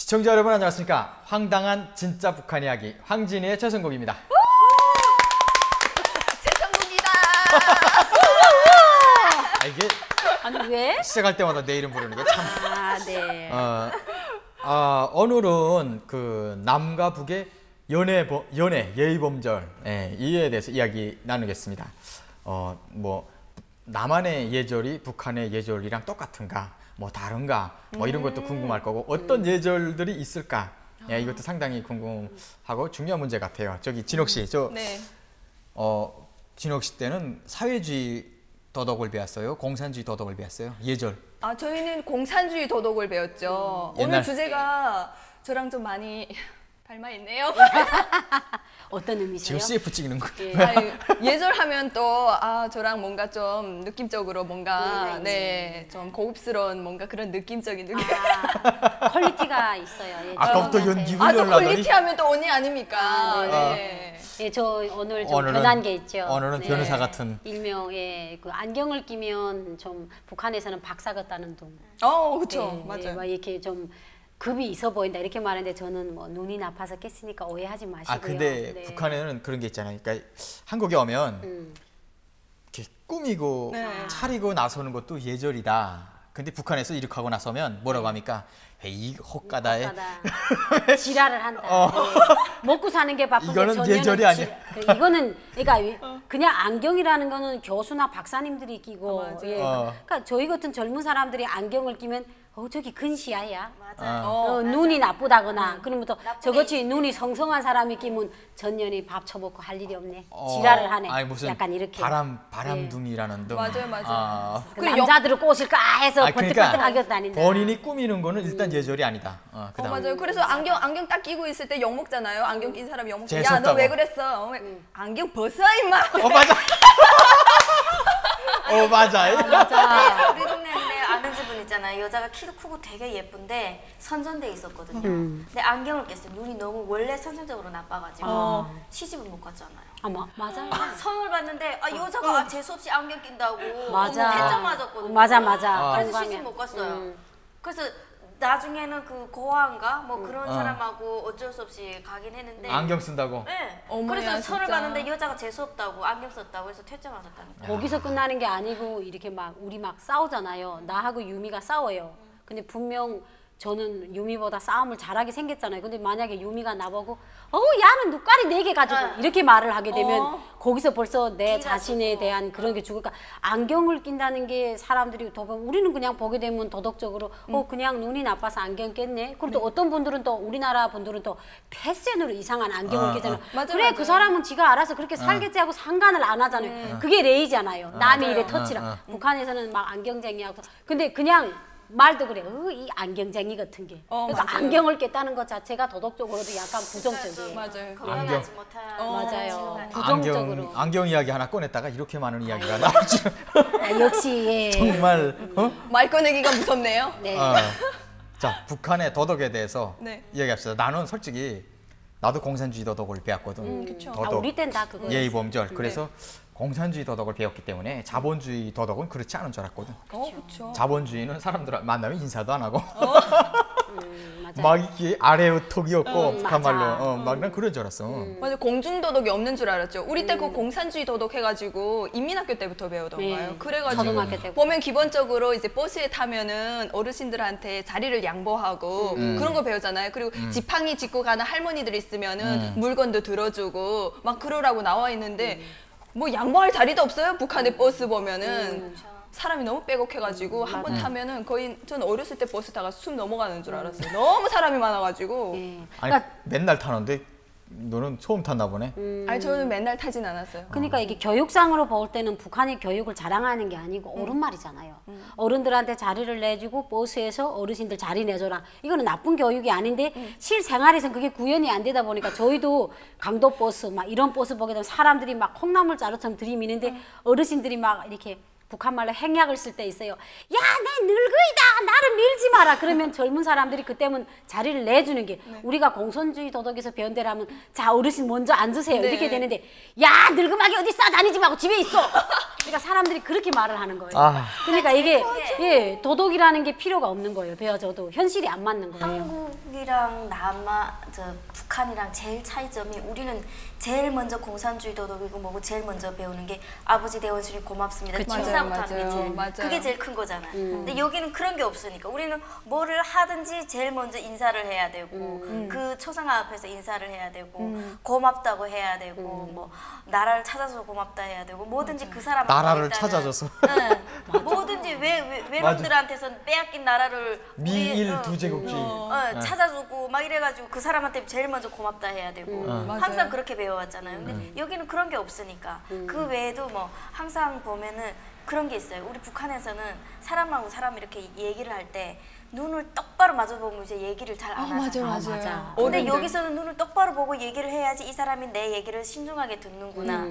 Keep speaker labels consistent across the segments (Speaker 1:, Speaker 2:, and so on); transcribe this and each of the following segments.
Speaker 1: 시청자 여러분 안녕하십니까. 황당한 진짜 북한 이야기 황진이의 최성국입니다.
Speaker 2: 최성국이다.
Speaker 1: 이게
Speaker 3: 아니 왜?
Speaker 1: 시작할 때마다 내 이름 부르는 게 참.
Speaker 3: 아 네.
Speaker 1: 오늘은 그 남과 북의 연애 예의범절 이에 대해서 이야기 나누겠습니다. 뭐 남한의 예절이 북한의 예절이랑 똑같은가? 뭐 다른가? 뭐 이런 것도 궁금할 거고 어떤 예절들이 있을까? 이것도 상당히 궁금하고 중요한 문제 같아요. 저기 진옥 씨,
Speaker 2: 네.
Speaker 1: 진옥 씨 때는 사회주의 도덕을 배웠어요? 공산주의 도덕을 배웠어요? 예절?
Speaker 2: 저희는 공산주의 도덕을 배웠죠.
Speaker 1: 옛날...
Speaker 2: 오늘 주제가 저랑 좀 많이 닮아 있네요.
Speaker 3: 어떤 의미세요?
Speaker 1: 지금 CF 찍는 거.
Speaker 2: 예절하면 또 저랑 뭔가 좀 느낌적으로 뭔가 좀 고급스러운 뭔가 그런 느낌적인 느낌.
Speaker 3: 퀄리티가 있어요.
Speaker 1: 아까부터 연기를
Speaker 2: 또 퀄리티 하면 또 언니 아닙니까?
Speaker 3: 네. 저 오늘 좀 변한 게 있죠.
Speaker 1: 오늘은 변호사 같은.
Speaker 3: 일명 그 안경을 끼면 좀 북한에서는 박사 같다는 둥.
Speaker 2: 그렇죠. 맞아요.
Speaker 3: 막 이렇게 좀 급이 있어 보인다 이렇게 말하는데 저는 뭐 눈이 나빠서 깼으니까 오해하지 마시고요.
Speaker 1: 근데 북한에는 그런 게 있잖아요. 그러니까 한국에 오면 이렇게 꾸미고 차리고 나서는 것도 예절이다. 근데 북한에서 이렇게 하고 나서면 뭐라고 합니까? 이 헛가다에
Speaker 3: 지랄을 한다. 먹고 사는 게 바쁜데
Speaker 1: 이거는 예절이 아니야.
Speaker 3: 이거는 그러니까 그냥 안경이라는 거는 교수나 박사님들이 끼고 그러니까 저희 같은 젊은 사람들이 안경을 끼면 저기 근시야야.
Speaker 2: 맞아.
Speaker 3: 눈이 나쁘다거나 그러면 또 저같이 눈이 성성한 사람이 끼면 전년에 밥 처먹고 할 일이 없네. 지랄을 하네.
Speaker 1: 아니, 무슨
Speaker 3: 약간 이렇게.
Speaker 1: 바람둥이라는 둥.
Speaker 2: 맞아요.
Speaker 3: 남자들을 꼬실까 해서 번뜩번뜩하게 다닌다.
Speaker 1: 본인이 꾸미는 거는 일단 예절이 아니다.
Speaker 2: 맞아요. 그래서 안경 딱 끼고 있을 때 욕먹잖아요. 안경 낀 사람이 욕먹고. 야, 너 왜 그랬어? 안경 벗어 임마.
Speaker 1: 맞아. 맞아.
Speaker 4: 우리 동네인데 아는 집은 있잖아요. 여자가 키도 크고 되게 예쁜데 선전대에 있었거든요. 근데 안경을 꼈어요. 눈이 너무 원래 선천적으로 나빠가지고 시집을 못 갔잖아요.
Speaker 3: 맞아요.
Speaker 4: 서울 봤는데 여자가 재수없이 안경 낀다고
Speaker 3: 맞아.
Speaker 4: 퇴짜 맞았거든요.
Speaker 3: 맞아.
Speaker 4: 그래서 시집 못 갔어요. 그래서 나중에는 그 고아인가 뭐 그런 사람하고 어쩔 수 없이 가긴 했는데
Speaker 1: 안경 쓴다고?
Speaker 4: 네.
Speaker 2: 어머야,
Speaker 4: 그래서 서울
Speaker 2: 진짜.
Speaker 4: 갔는데 여자가 재수없다고 안경 썼다고 해서 퇴짜 맞았다니까.
Speaker 3: 거기서 끝나는 게 아니고 이렇게 우리 싸우잖아요. 나하고 유미가 싸워요. 근데 분명 저는 유미보다 싸움을 잘하게 생겼잖아요. 근데 만약에 유미가 나보고 야는 눈깔이 4개 가지고 이렇게 말을 하게 되면 거기서 벌써 내 자신에 대한 그런 게 죽을까. 안경을 낀다는 게 사람들이 우리는 그냥 보게 되면 도덕적으로 그냥 눈이 나빠서 안경 꼈네. 그리고 또 어떤 분들은 또 우리나라 분들은 또 패션으로 이상한 안경을 끼잖아요. 그래 그 사람은 지가 알아서 그렇게 살겠지 하고 상관을 안 하잖아요. 그게 레이잖아요. 남이 이래 터치라. 북한에서는 막 안경쟁이하고 근데 그냥 말도 그래. 이 안경쟁이 같은 게. 그러니까 안경을 꼈다는 것 자체가 도덕적으로도 약간 부정적이에요.
Speaker 2: 맞아요.
Speaker 4: 건강하지 못한
Speaker 3: 맞아요. 부정적으로.
Speaker 1: 안경 이야기 하나 꺼냈다가 이렇게 많은 이야기가 나오죠.
Speaker 3: 역시
Speaker 1: 정말
Speaker 2: 말 꺼내기가 무섭네요.
Speaker 3: 네.
Speaker 1: 자, 북한의 도덕에 대해서 이야기합시다. 나는 솔직히 나도 공산주의 도덕을 배웠거든.
Speaker 2: 그쵸.
Speaker 1: 도덕,
Speaker 3: 우리 땐 다 그거.
Speaker 1: 예의범절. 그래서 공산주의 도덕을 배웠기 때문에 자본주의 도덕은 그렇지 않은 줄 알았거든.
Speaker 2: 그렇죠.
Speaker 1: 자본주의는 사람들 만나면 인사도 안 하고
Speaker 3: 맞아.
Speaker 1: 막 이렇게 아래의 턱이 없고 북한
Speaker 3: 맞아.
Speaker 1: 말로 막 난 그런 줄 알았어.
Speaker 2: 맞아, 공중 도덕이 없는 줄 알았죠. 우리 때 그 공산주의 도덕 해가지고 인민학교 때부터 배우던가요. 그래가지고
Speaker 3: 초등학교 때.
Speaker 2: 보면 기본적으로 이제 버스에 타면은 어르신들한테 자리를 양보하고 그런 거 배우잖아요. 그리고 지팡이 짚고 가는 할머니들 있으면은 물건도 들어주고 막 그러라고 나와 있는데 뭐 양보할 자리도 없어요. 북한의 버스 보면은. 사람이 너무 빼곡해가지고 한 번 타면은 거의 저는 어렸을 때 버스 타가 숨 넘어가는 줄 알았어요. 너무 사람이 많아가지고.
Speaker 1: 아니 맨날 타는데 너는 처음 탔나 보네.
Speaker 2: 아니 저는 맨날 타진 않았어요.
Speaker 3: 그러니까 이게 교육상으로 볼 때는 북한이 교육을 자랑하는 게 아니고 옳은 말이잖아요. 어른들한테 자리를 내주고 버스에서 어르신들 자리 내줘라. 이거는 나쁜 교육이 아닌데 실생활에서는 그게 구현이 안 되다 보니까 저희도 강도버스 막 이런 버스 보게 되면 사람들이 막 콩나물 자루처럼 들이미는데 어르신들이 막 이렇게 북한 말로 행약을 쓸 때 있어요. 야, 내 늙으이다. 나를 밀지 마라. 그러면 젊은 사람들이 그때면 자리를 내주는 게 우리가 공산주의 도덕에서 배운 대로 하면 자, 어르신 먼저 앉으세요. 이렇게 되는데 야, 늙음하게 어디 싸다니지 말고 집에 있어. 그러니까 사람들이 그렇게 말을 하는 거예요.
Speaker 1: 아.
Speaker 3: 그러니까 이게 예, 도덕이라는 게 필요가 없는 거예요. 배워줘도 현실이 안 맞는 거예요.
Speaker 4: 한국이랑 북한이랑 제일 차이점이 우리는 제일 먼저 공산주의 도덕이고 뭐고 제일 먼저 배우는 게 아버지 대원수님 고맙습니다. 인사부터 하는 게 제일 그게 제일 큰 거잖아요. 근데 여기는 그런 게 없으니까 우리는 뭐를 하든지 제일 먼저 인사를 해야 되고 그 초상화 앞에서 인사를 해야 되고 고맙다고 해야 되고 뭐 나라를 찾아서 고맙다 해야 되고 뭐든지 그 사람
Speaker 1: 나라를 찾아줘서
Speaker 4: 네. 뭐든지 외놈들한테선 빼앗긴 나라를
Speaker 1: 미일 두제국주의
Speaker 4: 찾아주고 막 이래가지고 그 사람한테 제일 먼저 고맙다 해야 되고 항상 그렇게 배워왔잖아요. 근데 여기는 그런 게 없으니까 그 외에도 뭐 항상 보면은 그런 게 있어요. 우리 북한에서는 사람하고 사람 이렇게 얘기를 할 때 눈을 똑바로 마주보면 이제 얘기를 잘 안 하잖아요.
Speaker 3: 맞아.
Speaker 4: 근데 여기서는 눈을 똑바로 보고 얘기를 해야지 이 사람이 내 얘기를 신중하게 듣는구나.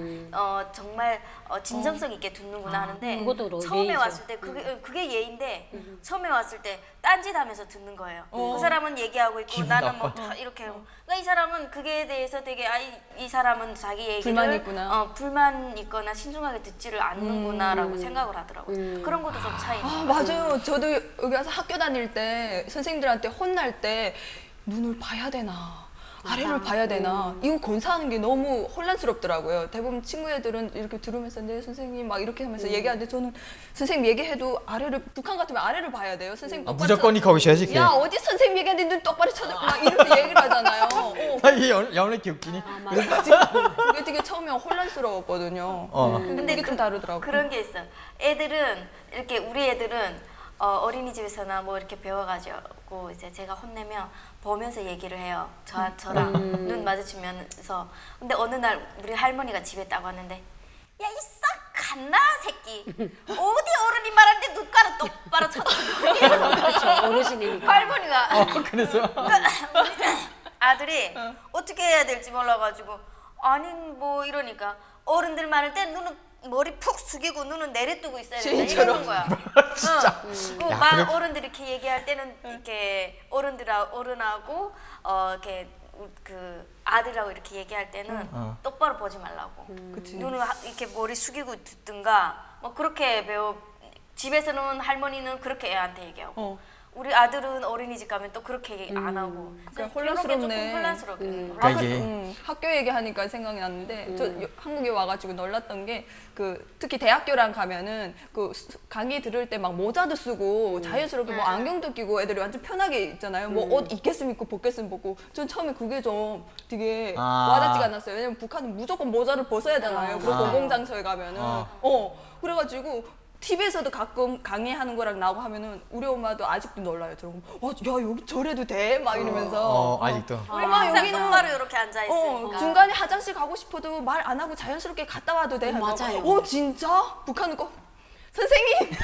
Speaker 4: 정말 진정성 있게 듣는구나 하는데 처음에
Speaker 3: 예의죠.
Speaker 4: 왔을 때 그게 예인데 처음에 왔을 때 딴짓하면서 듣는 거예요. 그 사람은 얘기하고 있고 나는 뭐 이렇게 하고. 그러니까 이 사람은 그게 대해서 되게 이 사람은 자기 얘기를
Speaker 2: 불만 있구나.
Speaker 4: 불만 있거나 신중하게 듣지를 않는구나라고 생각을 하더라고요. 그런 것도 좀 차이.
Speaker 2: 맞아요. 저도 여기 와서 학교 다닐 때 선생님들한테 혼날 때 눈을 봐야 되나 아래를 봐야 되나 이거 권사하는 게 너무 혼란스럽더라고요. 대부분 친구 애들은 이렇게 들으면서 네 선생님 막 이렇게 하면서 얘기하는데 저는 선생님 얘기해도 아래를 북한 같으면 아래를 봐야 돼요. 선생님
Speaker 1: 무조건 거기 서야지.
Speaker 2: 야 어디 선생님 얘기하는데 눈 똑바로 쳐다 막 이렇게 얘기를 하잖아요.
Speaker 1: 이게 연애 기웃기니?
Speaker 2: 그게 되게 처음에 혼란스러웠거든요. 근데 이게 좀 다르더라고요.
Speaker 4: 그런 게 있어. 애들은 이렇게 우리 애들은 어린이집에서나 뭐 이렇게 배워가지고 이제 제가 혼내면 보면서 얘기를 해요. 저랑 눈 마주치면서. 근데 어느 날 우리 할머니가 집에 딱 왔는데 야 이 싹 갓나 새끼 어디 어른이 말하는데 눈가를 똑바로 쳐다보고
Speaker 3: 그렇죠. 어르신이니까.
Speaker 4: 할머니가
Speaker 1: 그래서
Speaker 4: 아들이 어떻게 해야 될지 몰라가지고 아니 뭐 이러니까 어른들 많을 때 눈은 머리 푹 숙이고 눈은 내려뜨고 있어야 된다 이러는 거야.
Speaker 1: 진짜.
Speaker 4: 막 어른들이 이렇게 얘기할 때는 이렇게 어른하고 이렇게 그 아들하고 이렇게 얘기할 때는 똑바로 보지 말라고. 눈을 이렇게 머리 숙이고 듣든가 뭐 그렇게 집에서는 할머니는 그렇게 애한테 얘기하고. 우리 아들은 어린이집 가면 또 그렇게 안 하고
Speaker 2: 혼란스럽네.
Speaker 4: 혼란스럽게.
Speaker 2: 학교 얘기하니까 생각이 났는데 저 한국에 와가지고 놀랐던 게 그 특히 대학교랑 가면은 그 강의 들을 때 막 모자도 쓰고 자연스럽게 뭐 안경도 끼고 애들이 완전 편하게 있잖아요. 뭐 옷 입겠으면 입고 벗겠으면 벗고. 전 처음에 그게 좀 되게 와닿지가 않았어요. 왜냐면 북한은 무조건 모자를 벗어야 하잖아요. 그리고 공공장소에 가면은 그래가지고. TV에서도 가끔 강의하는 거랑 나오고 하면은 우리 엄마도 아직도 놀라요. 저런 거. 야 여기 저래도 돼? 막 이러면서.
Speaker 1: 아직도.
Speaker 4: 우리 항상 똑바로 이렇게 앉아 있으니까.
Speaker 2: 중간에 화장실 가고 싶어도 말 안 하고 자연스럽게 갔다 와도 돼.
Speaker 3: 맞아요.
Speaker 2: 진짜? 북한은 꼭 선생님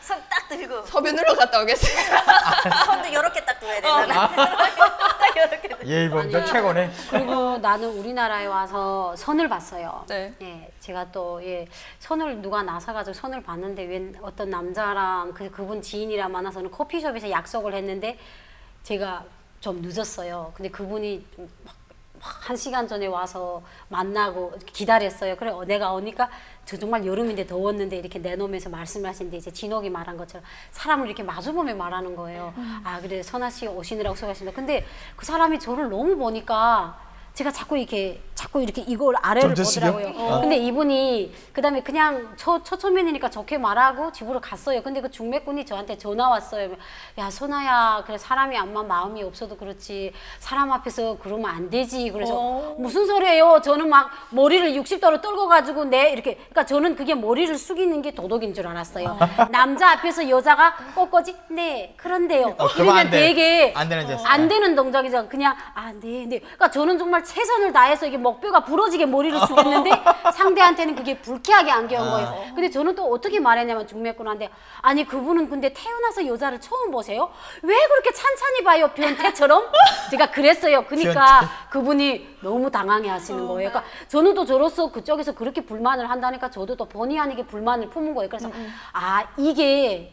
Speaker 4: 손 딱 들고
Speaker 2: 서변으로 갔다 오겠습니다.
Speaker 4: 손도 이렇게 딱 둬야 되잖아. 딱 이렇게.
Speaker 1: 예의범절 최고네.
Speaker 3: 그리고 나는 우리나라에 와서 선을 봤어요.
Speaker 2: 네.
Speaker 3: 예, 제가 또 선을 누가 나서가지고 선을 봤는데 웬 어떤 남자랑 그분 지인이랑 만나서는 커피숍에서 약속을 했는데 제가 좀 늦었어요. 근데 그분이 막 1시간 전에 와서 만나고 기다렸어요. 그래 내가 오니까 저 정말 여름인데 더웠는데 이렇게 내놓으면서 말씀을 하시는데 이제 진옥이 말한 것처럼 사람을 이렇게 마주보며 말하는 거예요. 아 그래 선아 씨 오시느라고 수고하셨습니다. 근데 그 사람이 저를 너무 보니까 제가 자꾸 이렇게 이걸 아래를 보더라고요. 근데 이분이 그다음에 그냥 처초면이니까 좋게 말하고 집으로 갔어요. 근데 그 중매꾼이 저한테 전화 왔어요. 야 선아야, 그래 사람이 암만 마음이 없어도 그렇지 사람 앞에서 그러면 안 되지. 그래서 무슨 소리예요? 저는 막 머리를 60도로 떨궈가지고 이렇게 그러니까 저는 그게 머리를 숙이는 게 도덕인 줄 알았어요. 남자 앞에서 여자가 꺾어지? 네 그런데요. 이러면 되게 안 되는 동작이죠. 그냥 네. 그러니까 저는 정말 최선을 다해서 이게 목뼈가 부러지게 머리를 숙였는데 상대한테는 그게 불쾌하게 안겨온 거예요. 근데 저는 또 어떻게 말했냐면 중매꾼한테 아니 그분은 근데 태어나서 여자를 처음 보세요? 왜 그렇게 찬찬히 봐요 변태처럼? 제가 그랬어요. 그러니까 그분이 너무 당황해 하시는 거예요. 그러니까 저는 또 저로서 그쪽에서 그렇게 불만을 한다니까 저도 또 본의 아니게 불만을 품은 거예요. 그래서 이게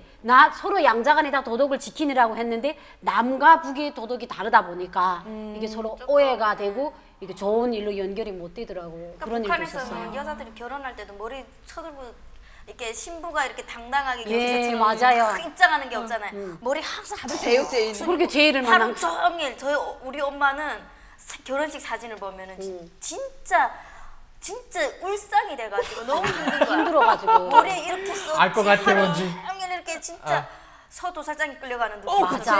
Speaker 3: 서로 양자간에 다 도덕을 지키느라고 했는데 남과 북의 도덕이 다르다 보니까 이게 서로 오해가 되고 이게 좋은 일로 연결이 못 되더라고요.
Speaker 4: 그러니까
Speaker 3: 그런 일도
Speaker 4: 북한에서는
Speaker 3: 있었어요.
Speaker 4: 여자들이 결혼할 때도 머리 쳐들고 이렇게 신부가 이렇게 당당하게
Speaker 3: 예,
Speaker 4: 여기서처럼
Speaker 3: 맞아요.
Speaker 4: 딱 입장하는 게 없잖아요. 머리 항상
Speaker 2: 다들 제육제일.
Speaker 3: 그렇게 제의를
Speaker 4: 하루
Speaker 3: 만난
Speaker 4: 종일 우리 엄마는 결혼식 사진을 보면은 진짜 울상이 돼가지고 너무 힘든 거야.
Speaker 3: 힘들어가지고.
Speaker 4: 머리에 이렇게 써.
Speaker 1: 알 것 같아, 뭔지.
Speaker 4: 종일 이렇게 진짜 서도살장이 끌려가는 느낌.
Speaker 3: 맞아.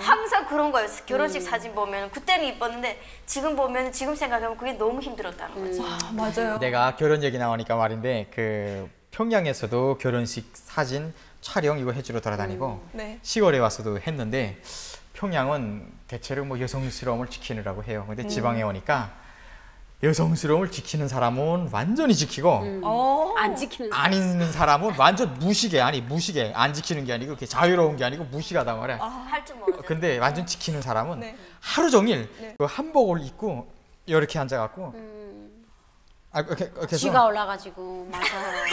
Speaker 4: 항상 그런 거였어. 결혼식 사진 보면 그때는 이뻤는데 지금 보면 지금 생각하면 그게 너무 힘들었다는 거지.
Speaker 2: 맞아요.
Speaker 1: 내가 결혼 얘기 나오니까 말인데 그 평양에서도 결혼식 사진 촬영 이거 해주러 돌아다니고
Speaker 2: 네.
Speaker 1: 10월에 와서도 했는데 평양은 대체로 뭐 여성스러움을 지키느라고 해요. 근데 지방에 오니까 여성스러움을 지키는 사람은 완전히 지키고
Speaker 3: 안 지키는
Speaker 1: 안 있는 사람은 완전 무시게 안 지키는 게 아니고 이렇게 자유로운 게 아니고 무시하단 말이야.
Speaker 4: 할 줄 모르죠.
Speaker 1: 근데 완전 지키는 사람은
Speaker 2: 네.
Speaker 1: 하루 종일
Speaker 2: 네.
Speaker 1: 그 한복을 입고 이렇게 앉아갖고 이렇게 해서
Speaker 3: 쥐가 올라가지고 맞아요.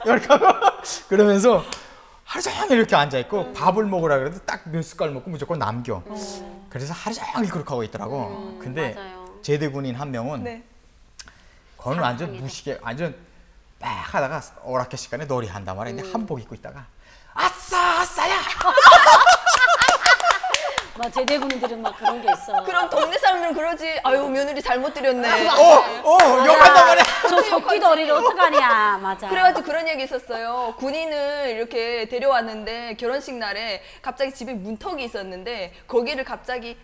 Speaker 1: 이렇게 하고 그러면서 하루 종일 이렇게 앉아있고 밥을 먹으라 그래도 딱 몇 숟갈 먹고 무조건 남겨. 그래서 하루 종일 그렇게 하고 있더라고. 근데
Speaker 3: 맞아요.
Speaker 1: 제대군인 한 명은
Speaker 2: 네.
Speaker 1: 거는 완전 무시게 완전 막 하다가 오락회 시간에 놀이 한단 말이야. 근데 한복 입고 있다가 아싸 아싸야.
Speaker 3: 막 제대군인들은 막 그런 게 있어.
Speaker 2: 그럼 동네 사람들은 그러지. 아유 며느리 잘못 드렸네.
Speaker 1: 욕한단 말이야.
Speaker 3: 저 속기도 어리를 어떡하냐. 맞아.
Speaker 2: 그래가지고 그런 얘기 있었어요. 군인을 이렇게 데려왔는데 결혼식 날에 갑자기 집에 문턱이 있었는데 거기를 갑자기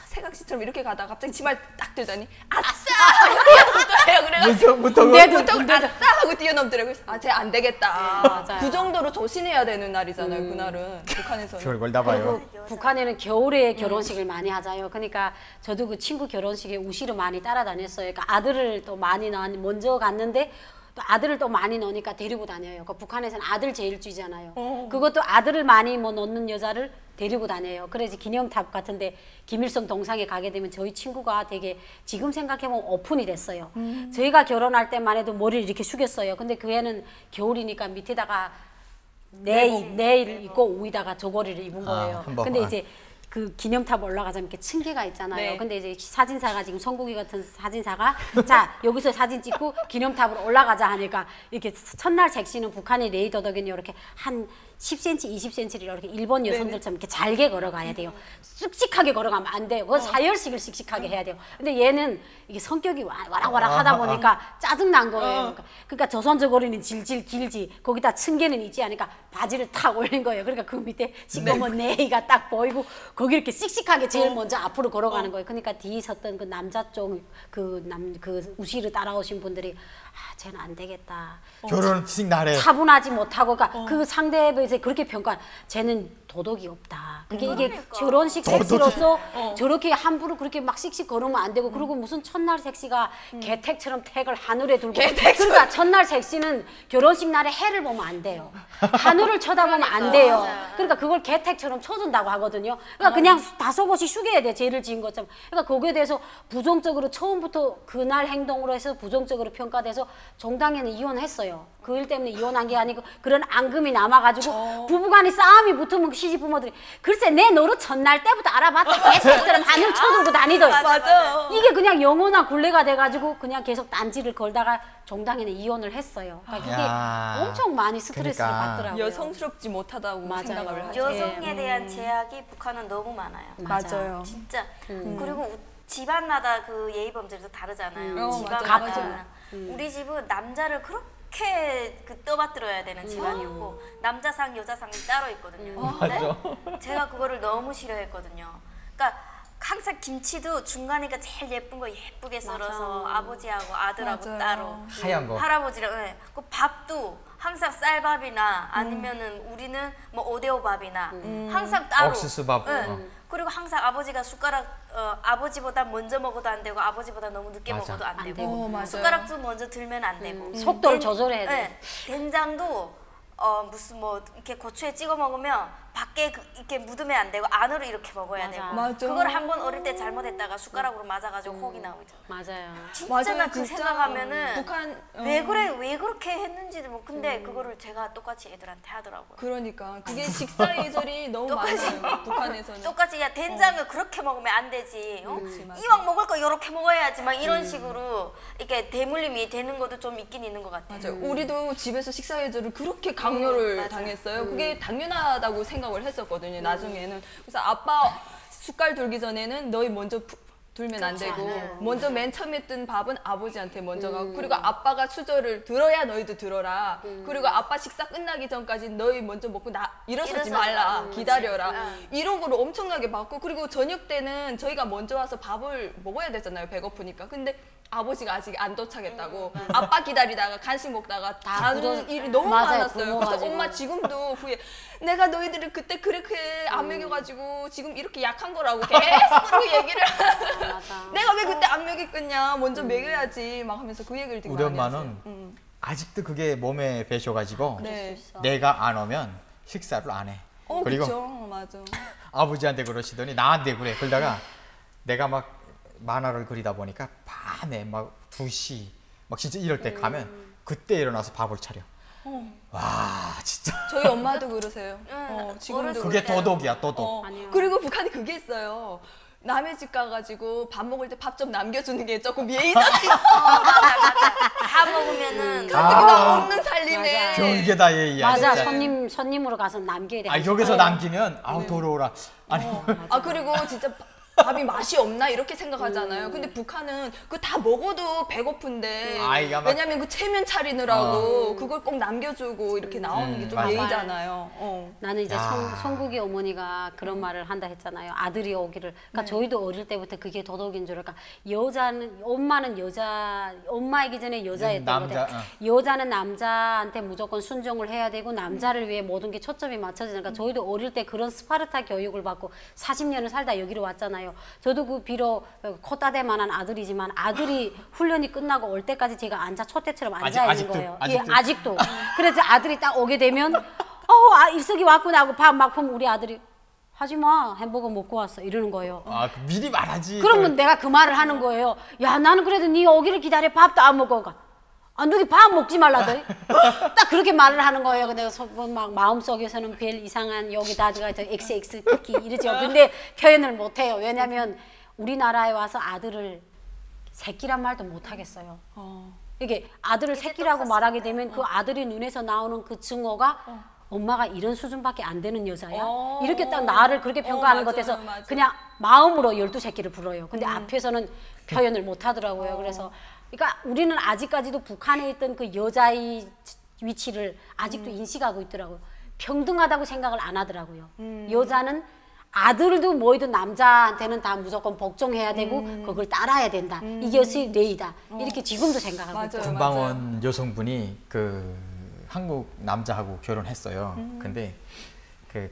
Speaker 2: 새각시처럼 이렇게 가다가 갑자기 치마를 딱 들더니 아싸! 이러는 거예요. 그래가지고 문턱을 아싸! 하고 뛰어넘더라고요. 쟤 안 되겠다.
Speaker 3: 맞아요.
Speaker 2: 그 정도로 조심해야 되는 날이잖아요. 그날은 북한에서는.
Speaker 1: 별걸 다 봐요.
Speaker 3: 그리고 북한에는 겨울에 결혼식을 많이 하잖아요. 그러니까 저도 그 친구 결혼식에 우시로 많이 따라다녔어요. 그러니까 아들을 또 많이 먼저 갔는데 또 아들을 또 많이 넣으니까 데리고 다녀요. 그러니까 북한에서는 아들 제일주의잖아요. 그것도 아들을 많이 뭐 넣는 여자를 데리고 다녀요. 그래서 기념탑 같은데 김일성 동상에 가게 되면 저희 친구가 되게 지금 생각해보면 오픈이 됐어요. 저희가 결혼할 때만 해도 머리를 이렇게 숙였어요. 근데 그 애는 겨울이니까 밑에다가 내일 입고 위에다가 저고리를 입은 거예요. 근데 이제 그 기념탑 올라가자면 이렇게 층계가 있잖아요.
Speaker 2: 네.
Speaker 3: 근데 이제 사진사가 지금 성국이 같은 사진사가 자 여기서 사진 찍고 기념탑으로 올라가자 하니까 이렇게 첫날 섹시는 북한의 레이더덕이니 이렇게 한 10cm, 20cm를 이렇게 일본 여성들처럼 이렇게 잘게 걸어가야 돼요. 씩씩하게 걸어가면 안 돼요. 그건 사열식을 씩씩하게 해야 돼요. 근데 얘는 이게 성격이 와락와락 하다 보니까 짜증난 거예요. 그러니까 조선저고리는 질질 길지 거기다 층계는 있지 않으니까 바지를 탁 올린 거예요. 그러니까 그 밑에 시꺼먼 네이가 딱 보이고 거기 이렇게 씩씩하게 제일 먼저 앞으로 걸어가는 거예요. 그러니까 뒤에 섰던 그 남자 쪽 그 우시를 따라오신 분들이 쟤는 안 되겠다.
Speaker 1: 결혼식 날에
Speaker 3: 차분하지 못하고 그 상대에서 그렇게 평가. 쟤는 도덕이 없다. 이게 결혼식 섹시로서 저렇게 함부로 그렇게 막 씩씩 걸으면 안 되고 그리고 무슨 첫날 섹시가 개택처럼 택을 하늘에 들고 그러니까 첫날 섹시는 결혼식 날에 해를 보면 안 돼요. 하늘을 쳐다보면 안 돼요. 그러니까 그걸 개택처럼 쳐준다고 하거든요. 그러니까 그냥 다소곳이 숙여야 돼. 죄를 지은 것처럼. 그러니까 거기에 대해서 부정적으로 처음부터 그날 행동으로 해서 부정적으로 평가돼서 정당에는 이혼했어요. 그 일 때문에 이혼한 게 아니고 그런 앙금이 남아가지고 부부간에 싸움이 붙으면 시집 부모들이 글쎄 내 노릇 첫날 때부터 알아봤다. 개새처럼 하늘 쳐들고 다니더니
Speaker 2: 맞아.
Speaker 3: 이게 그냥 영원한 굴레가 돼가지고 그냥 계속 딴지를 걸다가 정당에는 이혼을 했어요. 그러니까 이게 엄청 많이 스트레스를
Speaker 1: 그러니까.
Speaker 3: 받더라고요.
Speaker 2: 여성스럽지 못하다고
Speaker 3: 맞아요.
Speaker 2: 생각을 하죠.
Speaker 4: 여성에 대한 제약이 북한은 너무 많아요.
Speaker 2: 맞아요.
Speaker 4: 진짜. 그리고 집안마다 그 예의 범죄도 다르잖아요. 집안
Speaker 2: 맞아요.
Speaker 4: 같은. 우리 집은 남자를 그렇게 떠받들어야 되는 집안이었고 남자상 여자상이 따로 있거든요. 근데 제가 그거를 너무 싫어했거든요. 그러니까 항상 김치도 중간이가 제일 예쁜 거 예쁘게 썰어서 아버지하고 아들하고 따로
Speaker 1: 하얀 거.
Speaker 4: 할아버지랑 그 밥도 항상 쌀밥이나 아니면은 우리는 뭐 오데오밥이나 항상 따로
Speaker 1: 옥수수밥.
Speaker 4: 그리고 항상 아버지가 숟가락 아버지보다 먼저 먹어도 안 되고 아버지보다 너무 늦게
Speaker 1: 맞아.
Speaker 4: 먹어도 안 되고
Speaker 3: 되고.
Speaker 2: 맞아요.
Speaker 4: 숟가락도 먼저 들면 안 되고
Speaker 3: 속도를 조절해야 돼.
Speaker 4: 된장도 무슨 뭐 이렇게 고추에 찍어 먹으면 밖에 이렇게 묻으면 안 되고 안으로 이렇게 먹어야 되고
Speaker 2: 맞아.
Speaker 4: 그걸 한번 어릴 때 잘못했다가 숟가락으로 맞아가지고 혹이 나오잖아.
Speaker 3: 맞아요.
Speaker 4: 진짜 나 그
Speaker 2: 진짜
Speaker 4: 생각하면은
Speaker 2: 북한
Speaker 4: 왜 그래 왜 그렇게 했는지도 뭐 근데 그거를 제가 똑같이 애들한테 하더라고요.
Speaker 2: 그러니까 그게 식사 예절이 너무 많아요. 북한에서는.
Speaker 4: 똑같이 야 된장을 그렇게 먹으면 안 되지.
Speaker 2: 맞아.
Speaker 4: 이왕 먹을 거 이렇게 먹어야지 막 이런 식으로 이렇게 대물림이 되는 것도 좀 있긴 있는 것 같아요.
Speaker 2: 맞아요. 우리도 집에서 식사 예절을 그렇게 강요를
Speaker 4: 맞아요.
Speaker 2: 당했어요. 그게 당연하다고 생각을 했었거든요. 나중에는. 그래서 아빠 숟갈 들기 전에는 너희 먼저 들면 안 되고 먼저 맨 처음에 뜬 밥은 아버지한테 먼저 가고 그리고 아빠가 수저를 들어야 너희도 들어라. 그리고 아빠 식사 끝나기 전까지 너희 먼저 먹고 일어서지 말라. 기다려라. 이런 거를 엄청나게 받고 그리고 저녁 때는 저희가 먼저 와서 밥을 먹어야 되잖아요. 배고프니까. 근데 아버지가 아직 안 도착했다고 아빠 기다리다가 간식 먹다가 다른 일이 너무 많았어요. 그래서 엄마 지금도 후에 내가 너희들을 그때 그렇게 안 먹여가지고 지금 이렇게 약한 거라고 계속 그렇게 얘기를 내가 왜 그때 안 먹였겠냐 먼저 먹여야지 막 하면서 그 얘기를 되게
Speaker 1: 우리
Speaker 2: 많이
Speaker 1: 엄마는
Speaker 2: 했어요.
Speaker 1: 아직도 그게 몸에 배셔가지고
Speaker 2: 네.
Speaker 1: 내가 안 오면 식사를 안 해. 그리고
Speaker 2: 그쵸 맞아.
Speaker 1: 아버지한테 그러시더니 나한테 그래. 그러다가 내가 막 만화를 그리다 보니까 밤에 막 2시 막 진짜 이럴 때 가면 그때 일어나서 밥을 차려. 와 진짜
Speaker 2: 저희 엄마도 그러세요. 지금도
Speaker 1: 그게 도덕이야 도덕.
Speaker 2: 그리고 북한이 그게 있어요. 남의 집 가가지고 밥 먹을 때 밥 좀 남겨주는 게 조금 예의잖아요.
Speaker 4: 맞아. 다 먹으면은
Speaker 2: 가뜩이 나 없는 살림에.
Speaker 1: 별게 다 예의야.
Speaker 3: 맞아.
Speaker 1: 진짜.
Speaker 3: 손님으로 가서 남겨야 돼.
Speaker 1: 여기서 남기면 아우 더러워라. 아니
Speaker 2: 그리고 진짜 밥이 맛이 없나 이렇게 생각하잖아요. 근데 북한은 그 다 먹어도 배고픈데
Speaker 1: 아이가 막-
Speaker 2: 왜냐면 그 체면 차리느라고 그걸 꼭 남겨주고 이렇게 나오는 게 좀
Speaker 1: 맞아.
Speaker 2: 예의잖아요.
Speaker 3: 나는 이제
Speaker 1: 야.
Speaker 3: 성국이 어머니가 그런 말을 한다 했잖아요. 아들이 오기를. 그러니까 저희도 어릴 때부터 그게 도덕인 줄 알까. 여자는 엄마는 여자, 엄마이기 전에 여자였던
Speaker 1: 남자,
Speaker 3: 거데 여자는 남자한테 무조건 순종을 해야 되고 남자를 위해 모든 게 초점이 맞춰지니까 저희도 어릴 때 그런 스파르타 교육을 받고 40년을 살다 여기로 왔잖아요. 저도 그 비록 콧다대만한 아들이지만 아들이 훈련이 끝나고 올 때까지 제가 앉아 촛대처럼 앉아 있는
Speaker 1: 아직도,
Speaker 3: 거예요.
Speaker 1: 아직도.
Speaker 3: 예, 아직도. 그래서 아들이 딱 오게 되면 일석이 왔구나 하고 밥 막 보면 우리 아들이 하지마 햄버거 먹고 왔어 이러는 거예요.
Speaker 1: 미리 말하지.
Speaker 3: 그러면 내가 그 말을 하는 거예요. 야 나는 그래도 네 오기를 기다려 밥도 안 먹고 가. 누기 밥 먹지 말라더니 딱 그렇게 말을 하는 거예요. 근데 막 마음속에서는 별 이상한 여기다 제가 XX 특히 이러죠. 근데 표현을 못 해요. 왜냐면 우리나라에 와서 아들을 새끼란 말도 못 하겠어요. 이게 아들을 새끼라고 말하게 되면 그 아들이 눈에서 나오는 그 증오가 엄마가 이런 수준밖에 안 되는 여자야? 이렇게 딱 나를 그렇게 평가하는 것 같아서
Speaker 2: 맞아.
Speaker 3: 그냥 마음으로 12새끼를 불어요. 근데 앞에서는 표현을 못 하더라고요. 그래서 그러니까 우리는 아직까지도 북한에 있던 그 여자의 위치를 아직도 인식하고 있더라고요. 평등하다고 생각을 안 하더라고요. 여자는 아들도 뭐이든 남자한테는 다 무조건 복종해야 되고 그걸 따라야 된다. 이것이 레이다. 이렇게 지금도 생각하고 있어요.
Speaker 1: 군방원 여성분이 그 한국 남자하고 결혼했어요. 근데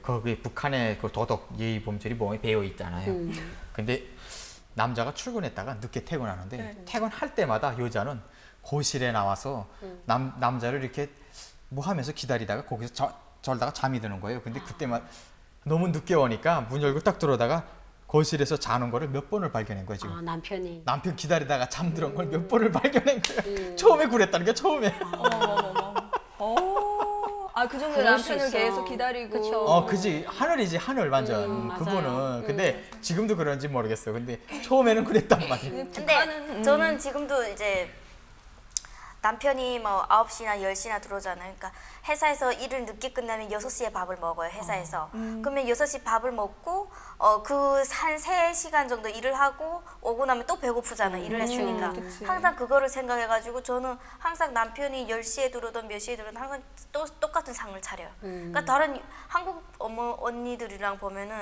Speaker 1: 거기 북한의 그 도덕 예의 범절이 몸에 배어 있잖아요. 근데 남자가 출근했다가 늦게 퇴근하는데 퇴근할 때마다 여자는 거실에 나와서 남자를 이렇게 뭐 하면서 기다리다가 거기서 절다가 잠이 드는 거예요. 근데 그때만 너무 늦게 오니까 문 열고 딱 들어오다가 거실에서 자는 거를 몇 번을 발견한 거예요 지금.
Speaker 3: 남편이.
Speaker 1: 남편 기다리다가 잠들은 걸 몇 번을 발견한 거예요. 처음에 그랬다는 게 처음에.
Speaker 2: 그 정도 남편을 계속 기다리고.
Speaker 3: 그쵸.
Speaker 1: 그지 하늘이지 하늘 완전 그분은. 근데 지금도 그런지 모르겠어. 근데 처음에는 그랬단 말이에요.
Speaker 4: 근데 저는 지금도 이제 남편이 뭐 9시나 10시나 들어오잖아요. 그러니까 회사에서 일을 늦게 끝나면 6시에 밥을 먹어요, 회사에서. 그러면 6시 밥을 먹고 그 한 3시간 정도 일을 하고 오고 나면 또 배고프잖아요, 일을 했으니까. 항상 그거를 생각해가지고 저는 항상 남편이 10시에 들어오든 몇 시에 들어오든 항상 똑같은 상을 차려요. 그러니까 다른 한국 언니들이랑 보면은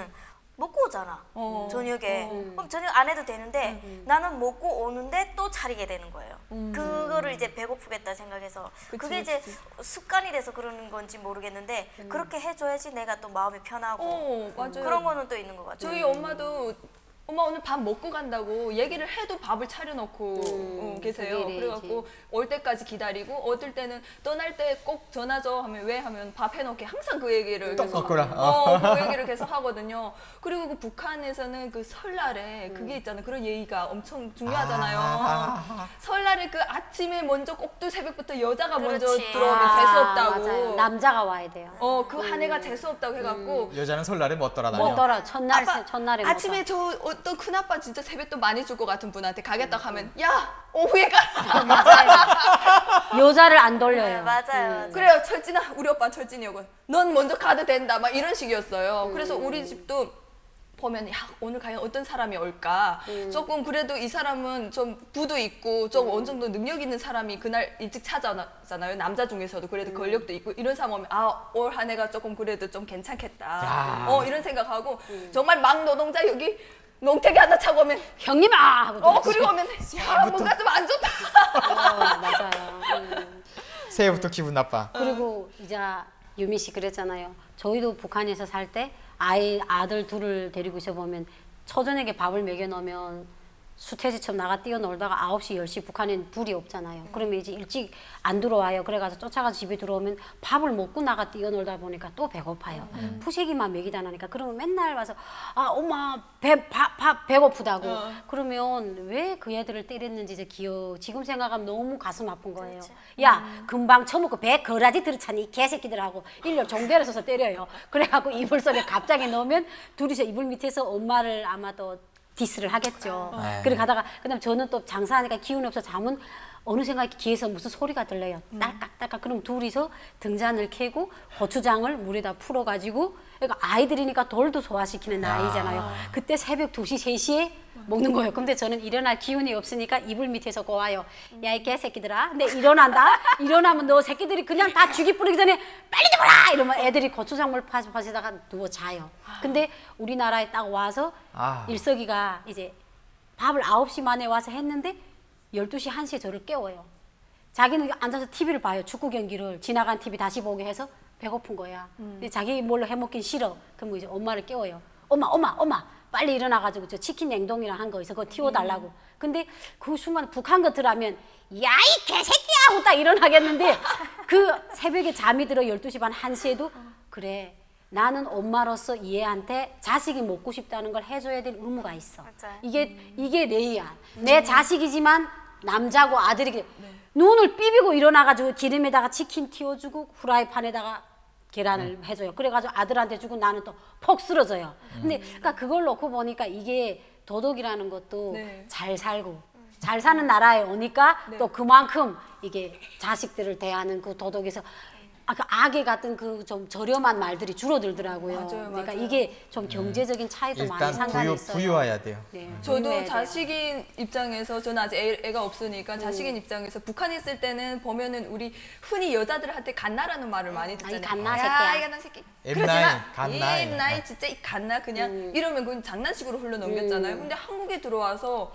Speaker 4: 먹고 오잖아, 저녁에. 그럼 저녁 안 해도 되는데 나는 먹고 오는데 또 차리게 되는 거예요. 그거를 이제 배고프겠다 생각해서. 그게 이제 습관이 돼서 그러는 건지 모르겠는데 그렇게 해줘야지 내가 또 마음이 편하고
Speaker 2: 맞아요.
Speaker 4: 그런 거는 또 있는 것 같아요.
Speaker 2: 저희 엄마도 엄마 오늘 밥 먹고 간다고 얘기를 해도 밥을 차려놓고 계세요. 그래갖고 올 때까지 기다리고 어떨 때는 떠날 때 꼭 전화 줘 하면 왜 하면 밥 해놓게 항상 그 얘기를 계속 그 얘기를 계속 하거든요. 그리고 그 북한에서는 그 설날에 그게 있잖아요. 그런 예의가 엄청 중요하잖아요. 설날에 그 아침에 먼저 꼭두 새벽부터 여자가 먼저 들어오면 재수 없다고.
Speaker 3: 맞아요. 남자가 와야 돼요.
Speaker 2: 그 한 해가 재수 없다고 해갖고
Speaker 1: 여자는 설날에 못 돌아다녀.
Speaker 3: 못 돌아. 첫날에 못
Speaker 2: 아침에 저 어떤 큰아빠 진짜 세뱃돈 많이 줄 것 같은 분한테 가겠다 하면 야 오후에 가.
Speaker 3: 맞아요. 여자를 안 돌려요.
Speaker 4: 맞아요.
Speaker 2: 그래요. 철진아 우리 오빠 철진이고 넌 먼저 가도 된다 막 이런 식이었어요. 그래서 우리 집도 보면 야 오늘 과연 어떤 사람이 올까. 조금 그래도 이 사람은 좀 부도 있고 좀 어느 정도 능력 있는 사람이 그날 일찍 찾아오잖아요. 남자 중에서도 그래도 권력도 있고 이런 사람 오면 아 올 한 해가 조금 그래도 좀 괜찮겠다. 이런 생각하고 정말 막 노동자 여기 농태기 하나 차고 오면
Speaker 3: 형님아 하고
Speaker 2: 그리고 오면 야 뭔가 좀 안 좋다.
Speaker 3: 맞아요.
Speaker 1: 새해부터 기분 나빠.
Speaker 3: 그리고 이제 유미 씨 그랬잖아요. 저희도 북한에서 살 때 아들 둘을 데리고 있어 보면 처저녁에 밥을 먹여 놓으면 수태지처럼 나가 뛰어놀다가 9시, 10시 북한엔 불이 없잖아요. 그러면 이제 일찍 안 들어와요. 그래가지고 쫓아가서 집에 들어오면 밥을 먹고 나가 뛰어놀다 보니까 또 배고파요. 푸세기만 먹이다 나니까 그러면 맨날 와서 아 엄마 밥 배고프다고. 그러면 왜 그 애들을 때렸는지 이제 지금 생각하면 너무 가슴 아픈 거예요. 야 금방 처먹고 배 거라지 들었잖니 이 개새끼들하고 일렬 종대를 써서 때려요. 그래갖고 이불 속에 갑자기 넣으면 둘이서 이불 밑에서 엄마를 아마도 디스를 하겠죠. 그래 가다가 그다음 저는 또 장사하니까 기운이 없어 잠은 어느 생각에 귀에서 무슨 소리가 들려요. 딸깍딸깍. 그럼 둘이서 등잔을 캐고 고추장을 물에다 풀어가지고 그러니까 아이들이니까 돌도 소화시키는 나이잖아요. 그때 새벽 2시, 3시에 먹는 거예요. 근데 저는 일어날 기운이 없으니까 이불 밑에서 고와요. 야, 이 개새끼들아. 근데 일어난다? 일어나면 너 새끼들이 그냥 다 죽이 뿌리기 전에 빨리 누워라! 이러면 애들이 고추장물 파시다가 누워 자요. 근데 우리나라에 딱 와서 일석이가 이제 밥을 9시 만에 와서 했는데 12시, 1시에 저를 깨워요. 자기는 앉아서 TV를 봐요. 축구 경기를 지나간 TV 다시 보게 해서 배고픈 거야. 근데 자기 뭘로 해먹긴 싫어. 그럼 이제 엄마를 깨워요. 엄마 빨리 일어나가지고 저 치킨 냉동이랑 한 거 있어. 그거 튀워달라고. 근데 그 순간 북한 같으라면 야 이 개새끼야 하고 딱 일어나겠는데 그 새벽에 잠이 들어 12시 반 1시에도 그래 나는 엄마로서 얘한테 자식이 먹고 싶다는 걸 해줘야 될 의무가 있어.
Speaker 4: 맞아요.
Speaker 3: 이게 레이야. 내 자식이지만 남자고 아들이기 눈을 삐비고 일어나가지고 기름에다가 치킨 튀워주고 후라이팬에다가 계란을 해줘요. 그래가지고 아들한테 주고 나는 또 폭 쓰러져요. 근데 그러니까 그걸 놓고 보니까 이게 도덕이라는 것도 잘 살고 잘 사는 나라에 오니까 또 그만큼 이게 자식들을 대하는 그 도덕에서 그 악의 같은 그 좀 저렴한 말들이 줄어들더라고요. 그러니까 이게 좀 경제적인 차이도 많이 상관있어요.
Speaker 1: 일단 부유해야 돼요.
Speaker 2: 네. 저도 자식인 입장에서 저는 아직 애가 없으니까 자식인 입장에서 북한에 있을 때는 보면은 우리 흔히 여자들한테 갓나라는 말을 많이 듣잖아요.
Speaker 3: 갓나 새끼야.
Speaker 2: 이 갓나 새끼.
Speaker 1: 엠나이, 갓나이.
Speaker 2: 엠나이 진짜 이 갓나 그냥 이러면 그건 장난식으로 흘러 넘겼잖아요. 근데 한국에 들어와서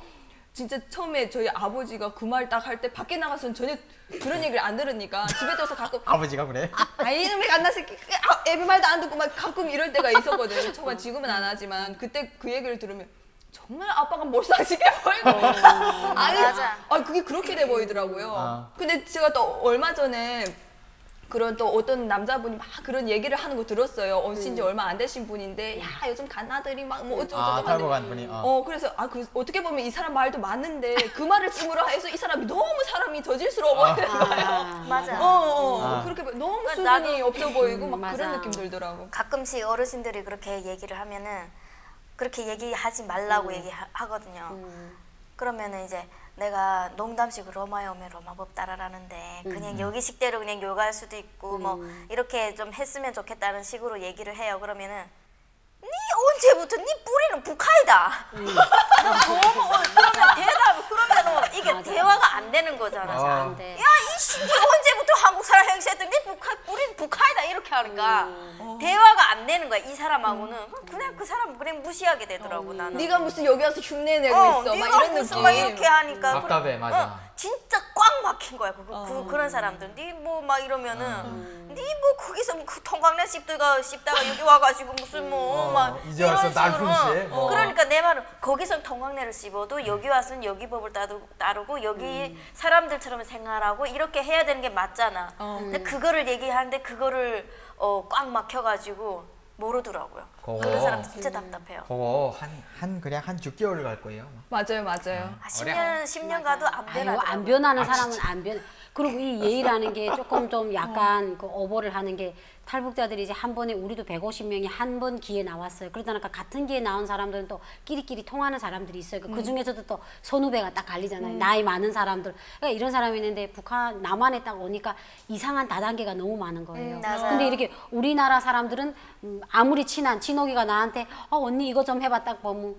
Speaker 2: 진짜 처음에 저희 아버지가 그 말 딱 할 때 밖에 나가서는 전혀 그런 얘기를 안 들으니까 집에 들어서 가끔
Speaker 1: 아버지가 그래?
Speaker 2: 이놈의 갓나 새끼 애비 말도 안 듣고 막 가끔 이럴 때가 있었거든요. 정말 지금은 안 하지만 그때 그 얘기를 들으면 정말 아빠가 몰상식해 보이고 그게 그렇게 돼 보이더라고요. 근데 제가 또 얼마 전에 그런 또 어떤 남자분이 막 그런 얘기를 하는 거 들었어요. 오신 지 얼마 안 되신 분인데 야 요즘 갓나들이 막 뭐 어쩌고저쩌고
Speaker 1: 탈고 간 분이
Speaker 2: 그래서 그 어떻게 보면 이 사람 말도 맞는데 그 말을 쓰므로 해서 이 사람이 너무 사람이 저질스러워 보이는 거예요.
Speaker 4: 맞아.
Speaker 2: 그렇게 너무 수준이 없어 보이고 막 그런 느낌 들더라고.
Speaker 4: 가끔씩 어르신들이 그렇게 얘기를 하면은 그렇게 얘기하지 말라고 얘기하거든요. 그러면은 이제 내가 농담식으로 로마에 오면 로마법 따라라는데 그냥 여기 식대로 그냥 욕할 수도 있고 뭐 이렇게 좀 했으면 좋겠다는 식으로 얘기를 해요. 그러면은 니 언제부터 니 뿌리는 북한이다. 그러면 이게 대화가 안 되는 거잖아.
Speaker 3: 안 돼.
Speaker 4: 야 이씨 니 언제부터 한국 사람 행세했던 니 뿌리는 북한이다 이렇게 하니까 대화가 안 되는 거야. 이 사람하고는 그냥 그 사람 그냥 무시하게 되더라고 나는.
Speaker 2: 네가 무슨 여기 와서 흉내 내고 있어 막 이런 느낌.
Speaker 4: 막 이렇게 하니까
Speaker 1: 답답해 맞아.
Speaker 4: 진짜 꽉 막힌 거야. 그런 사람들. 니 뭐 막 이러면은 니 뭐 거기서 그 통광래 씹다가 여기 와가지고 무슨 뭐 막
Speaker 1: 이제 와서 날 훈시해.
Speaker 4: 그러니까 내 말은 거기서 통광래를 씹어도 여기 와서는 여기 법을 따르고 여기 사람들처럼 생활하고 이렇게 해야 되는 게 맞잖아. 근데 그거를 얘기하는데 그거를 꽉 막혀가지고 모르더라고요. 그런 사람 진짜 답답해요.
Speaker 1: 그거 그냥 한 6개월 갈 거예요.
Speaker 2: 맞아요.
Speaker 4: 10년 가도 안 변하더라고요.
Speaker 3: 안 변하는 사람은 안 변해. 그리고 이 예의라는 게 조금 좀 약간 그 오버를 하는 게 탈북자들이 이제 한 번에 우리도 150명이 한 번 기에 나왔어요. 그러다 보니까 같은 기에 나온 사람들은 또 끼리끼리 통하는 사람들이 있어요. 그 중에서도 또 선후배가 딱 갈리잖아요. 나이 많은 사람들. 그러니까 이런 사람이 있는데 북한 남한에 딱 오니까 이상한 다단계가 너무 많은 거예요. 근데 이렇게 우리나라 사람들은 아무리 친한 진옥이가 나한테 언니 이거 좀 해봐 딱 보면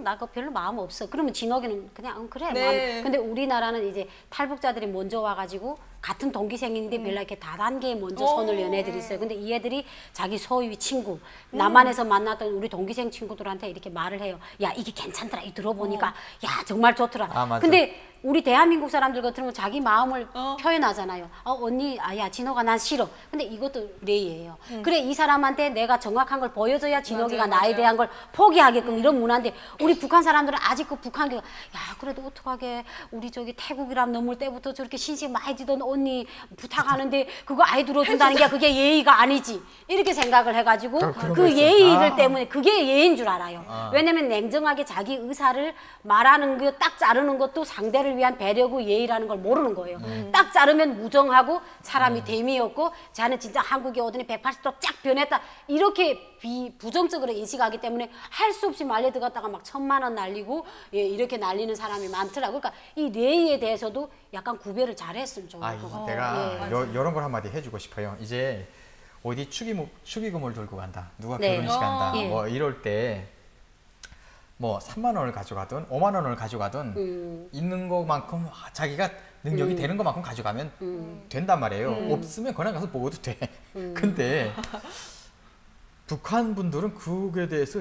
Speaker 3: 나 그거 별로 마음 없어. 그러면 진옥이는 그냥 그래.
Speaker 2: 네.
Speaker 3: 근데 우리나라는 이제 탈북자들이 먼저 와가지고 같은 동기생인데 별로 이렇게 다단계에 먼저 손을 연 애들이 있어요. 근데 이 애들이 자기 소위 친구, 남한에서 만났던 우리 동기생 친구들한테 이렇게 말을 해요. 야 이게 괜찮더라. 이 들어보니까 야 정말 좋더라.
Speaker 1: 맞아.
Speaker 3: 근데 우리 대한민국 사람들 같으면 자기 마음을 표현하잖아요. 언니, 야 진호가 난 싫어. 근데 이것도 레이예요. 그래 이 사람한테 내가 정확한 걸 보여줘야 진호기가 나에 대한 걸 포기하게끔 이런 문화인데 우리 북한 사람들은 아직 그 북한계가 야 그래도 어떡하게 우리 저기 태국이랑 넘을 때부터 저렇게 신세 많이 지던 언니 부탁하는데 그거 아예 들어준다는 게 그게 예의가 아니지. 이렇게 생각을 해가지고 그 예의들 때문에 그게 예의인 줄 알아요. 왜냐면 냉정하게 자기 의사를 말하는 거 딱 자르는 것도 상대를 위한 배려고 예의라는 걸 모르는 거예요. 딱 자르면 무정하고 사람이 됨이 없고 자는 진짜 한국에 오더니 180도 쫙 변했다. 이렇게 부정적으로 인식하기 때문에 할 수 없이 말려 들어갔다가 막 1000만 원 날리고 이렇게 날리는 사람이 많더라고요. 그러니까 이 예의에 대해서도 약간 구별을 잘 했으면 좋을 것 같아요.
Speaker 1: 내가 이런 걸 한마디 해주고 싶어요. 이제 어디 축의금을 들고 간다. 누가 결혼식 한다. 뭐 이럴 때 뭐 3만 원을 가져가든 5만 원을 가져가든 있는 것만큼 자기가 능력이 되는 것만큼 가져가면 된단 말이에요. 없으면 그냥 가서 먹어도 돼. 근데 북한 분들은 그거에 대해서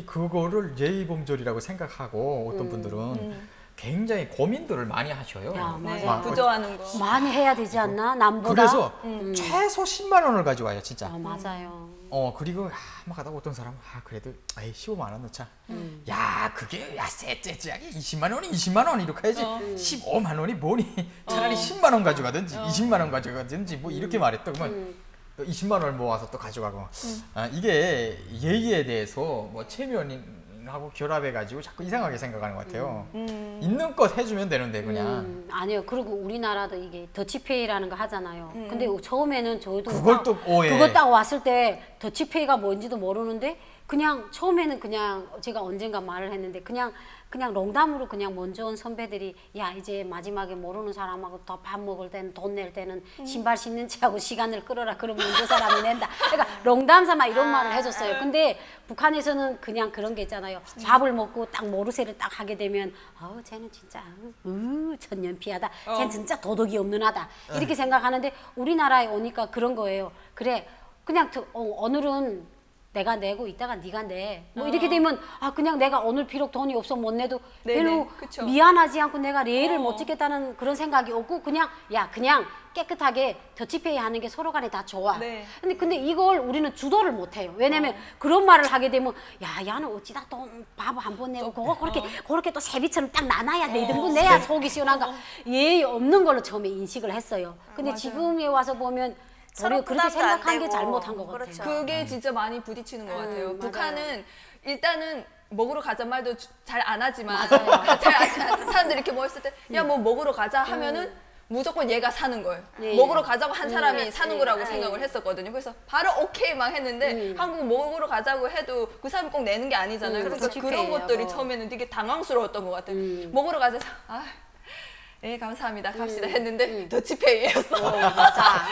Speaker 1: 그거를 예의범절이라고 생각하고 어떤 분들은 굉장히 고민들을 많이 하셔요.
Speaker 3: 맞아.
Speaker 2: 부조하는 거.
Speaker 3: 많이 해야 되지 않나? 남보다?
Speaker 1: 그래서 최소 10만 원을 가져와요, 진짜.
Speaker 3: 맞아요.
Speaker 1: 그리고 막 하다가 어떤 사람은 그래도 15만 원 넣자. 야 그게 쎄쎄하게 20만 원이 20만 원 이렇게 해야지 15만 원이 뭐니. 차라리 10만 원 가져가든지 20만 원 가져가든지 뭐 이렇게 말했다. 그러면 20만 원을 모아서 또 가져가고. 이게 예의에 대해서 뭐 체면하고 결합해가지고 자꾸 이상하게 생각하는 것 같아요. 있는 것 해주면 되는데 그냥.
Speaker 3: 아니요. 그리고 우리나라도 이게 더치페이라는 거 하잖아요. 근데 처음에는 저도
Speaker 1: 그걸
Speaker 3: 딱 왔을 때 더치페이가 뭔지도 모르는데 그냥 처음에는 그냥 제가 언젠가 말을 했는데 그냥 농담으로 그냥 먼저 온 선배들이 야 이제 마지막에 모르는 사람하고 더 밥 먹을 때는 돈 낼 때는 신발 신는 체하고 시간을 끌어라. 그러면 먼저 사람이 낸다. 그러니까 농담 삼아 이런 말을 해줬어요. 근데 북한에서는 그냥 그런 게 있잖아요. 밥을 먹고 딱 모르쇠를 딱 하게 되면 쟤는 진짜 천년피하다. 쟤는 진짜 도덕이 없는 아다. 이렇게 생각하는데 우리나라에 오니까 그런 거예요. 그래 그냥 오늘은 내가 내고 이따가 네가 내. 뭐 이렇게 되면 그냥 내가 오늘 비록 돈이 없어 못 내도 별로 미안하지 않고 내가 예의를 못 지켰다는 그런 생각이 없고 그냥 깨끗하게 더치페이 하는 게 서로 간에 다 좋아. 근데 이걸 우리는 주도를 못 해요. 왜냐면 그런 말을 하게 되면 야는 어찌다 돈 밥 한 번 내고 그렇게 또 세비처럼 딱 나눠야 돼. 이런 거 내야 속이 시원한가. 예의 없는 걸로 처음에 인식을 했어요. 근데 지금에 와서 보면 우리가 그렇게 생각한 게 잘못한 것 같아요.
Speaker 2: 그게 진짜 많이 부딪히는 것 같아요. 북한은 일단은 먹으러 가자 말도 잘 안 하지만 사람들이 이렇게 모였을 때 야 뭐 먹으러 가자 하면은 무조건 얘가 사는 거예요. 먹으러 가자고 한 사람이 사는 거라고 생각을 했었거든요. 그래서 바로 오케이 막 했는데 한국은 먹으러 가자고 해도 그 사람이 꼭 내는 게 아니잖아요. 그래서 그런 것들이 처음에는 되게 당황스러웠던 것 같아요. 먹으러 가자. 네 감사합니다 갑시다 했는데 더치페이였어.
Speaker 3: 맞아.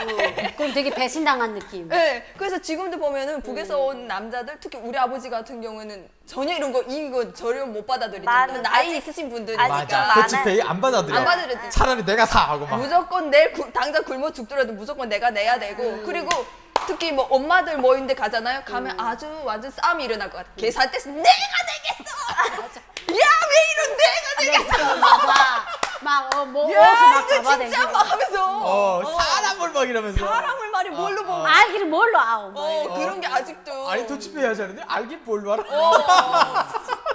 Speaker 3: 그럼 되게 배신당한 느낌.
Speaker 2: 네 그래서 지금도 보면은 북에서 온 남자들 특히 우리 아버지 같은 경우는 전혀 이거 저렴 못 받아들이죠. 나이 있으신 분들이니까.
Speaker 1: 맞아. 더치페이 안 받아들여. 차라리 내가 사 하고 막.
Speaker 2: 무조건 내일 당장 굶어 죽더라도 무조건 내가 내야 되고 그리고 특히 뭐 엄마들 모임데 가잖아요. 가면 아주 완전 싸움이 일어날 것 같아. 계산 때 내가 내겠어. 야 왜 이런 내가 내겠어.
Speaker 3: 맞아. 막 뭐
Speaker 2: 야
Speaker 3: 옷을 막
Speaker 2: 이거
Speaker 3: 잡아당기고.
Speaker 2: 진짜 막 하면서
Speaker 1: 사람을 막 이러면서.
Speaker 2: 사람을 말이 뭘로 보고
Speaker 3: 알기를 뭘로 아우. 뭐.
Speaker 2: 그런 게 아직도
Speaker 1: 아니 도치페이 하자는데 알긴 뭘로 알아?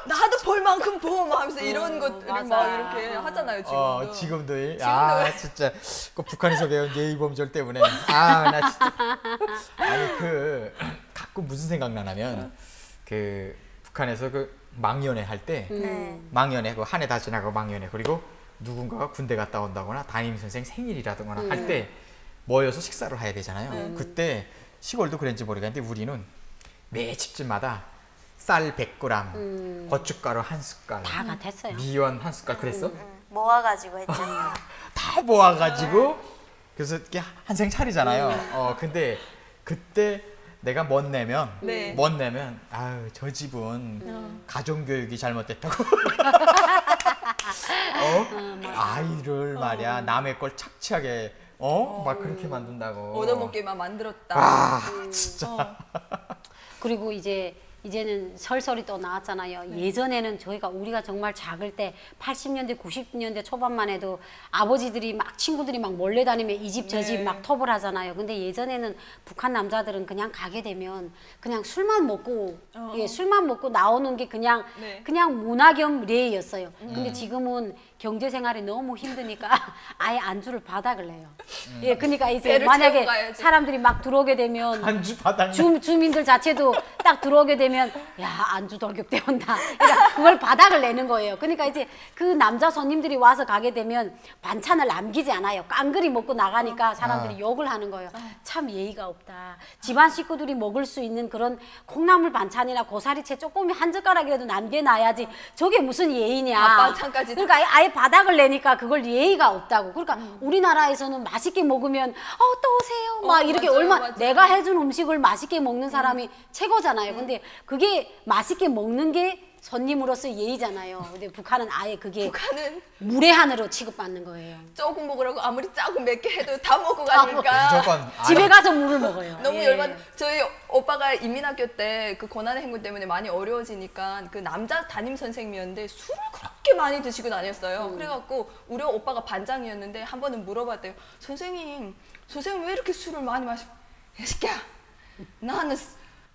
Speaker 2: 나도 볼 만큼 보막 하면서 이런 것들이
Speaker 3: 맞아.
Speaker 2: 막 이렇게 하잖아요 지금도.
Speaker 1: 지금도. 아 진짜 그 북한에서 배운 예의범절 때문에 나 진짜 아니 가끔 무슨 생각나냐면 그 북한에서 그 망연회 할 때 망연회 그 한 해 다 지나고 망연회 그리고 누군가가 군대 갔다 온다거나 담임 선생 생일이라거나 할 때 모여서 식사를 해야 되잖아요. 그때 시골도 그랬는지 모르겠는데 우리는 매 집집마다 쌀 100g, 고춧가루 한 숟갈,
Speaker 3: 다 같았어요.
Speaker 1: 미원 한 숟갈 그랬어?
Speaker 4: 모아가지고 했죠.
Speaker 1: 다 모아가지고 그래서 이렇게 한 생 차리잖아요. 근데 그때 내가 못 내면 아유 저 집은 가정교육이 잘못됐다고 아이를 말이야 남의 걸 착취하게 막 그렇게 만든다고
Speaker 2: 얻어먹기만 만들었다.
Speaker 1: 진짜.
Speaker 3: 그리고 이제는 설설이 또 나왔잖아요. 예전에는 우리가 정말 작을 때 80년대 90년대 초반만 해도 아버지들이 막 친구들이 막 몰래 다니며 이 집 저 집 막 톱을 하잖아요. 근데 예전에는 북한 남자들은 그냥 가게 되면 그냥 술만 먹고 술만 먹고 나오는 게 그냥 문화 겸 예의였어요. 근데 지금은 경제 생활이 너무 힘드니까 아예 안주를 바닥을 내요. 그러니까 이제 만약에 사람들이 막 들어오게 되면
Speaker 1: 안주 바닥
Speaker 3: 주민들 자체도 딱 들어오게 되면 야 안주 돌격대 온다. 그러니까 그걸 바닥을 내는 거예요. 그러니까 이제 그 남자 손님들이 와서 가게 되면 반찬을 남기지 않아요. 깡그리 먹고 나가니까 사람들이 욕을 하는 거예요. 참 예의가 없다. 집안 식구들이 먹을 수 있는 그런 콩나물 반찬이나 고사리채 조금 한 젓가락이라도 남겨놔야지 저게 무슨 예의냐.
Speaker 2: 밥반찬까지
Speaker 3: 그러니까 아예 바닥을 내니까 그걸 예의가 없다고. 그러니까 우리나라에서는 맛있게 먹으면 또 오세요. 막 이렇게
Speaker 2: 맞아요.
Speaker 3: 내가 해준 음식을 맛있게 먹는 사람이 최고잖아요. 근데 그게 맛있게 먹는 게 손님으로서 예의잖아요. 근데 북한은 아예 그게 무례한으로 취급받는 거예요.
Speaker 2: 조금 먹으라고 아무리 짜고 맵게 해도 다 먹고 가니까
Speaker 1: 무조건
Speaker 3: 집에 가서 물을 먹어요.
Speaker 2: 너무 열받. 저희 오빠가 이민학교 때 그 고난의 행군 때문에 많이 어려워지니까 그 남자 담임 선생님이었는데 술을 그렇게 많이 드시고 다녔어요. 그래갖고 우리 오빠가 반장이었는데 한 번은 물어봤대요. 선생님 왜 이렇게 술을 많이 마셔? 야 새끼야, 나는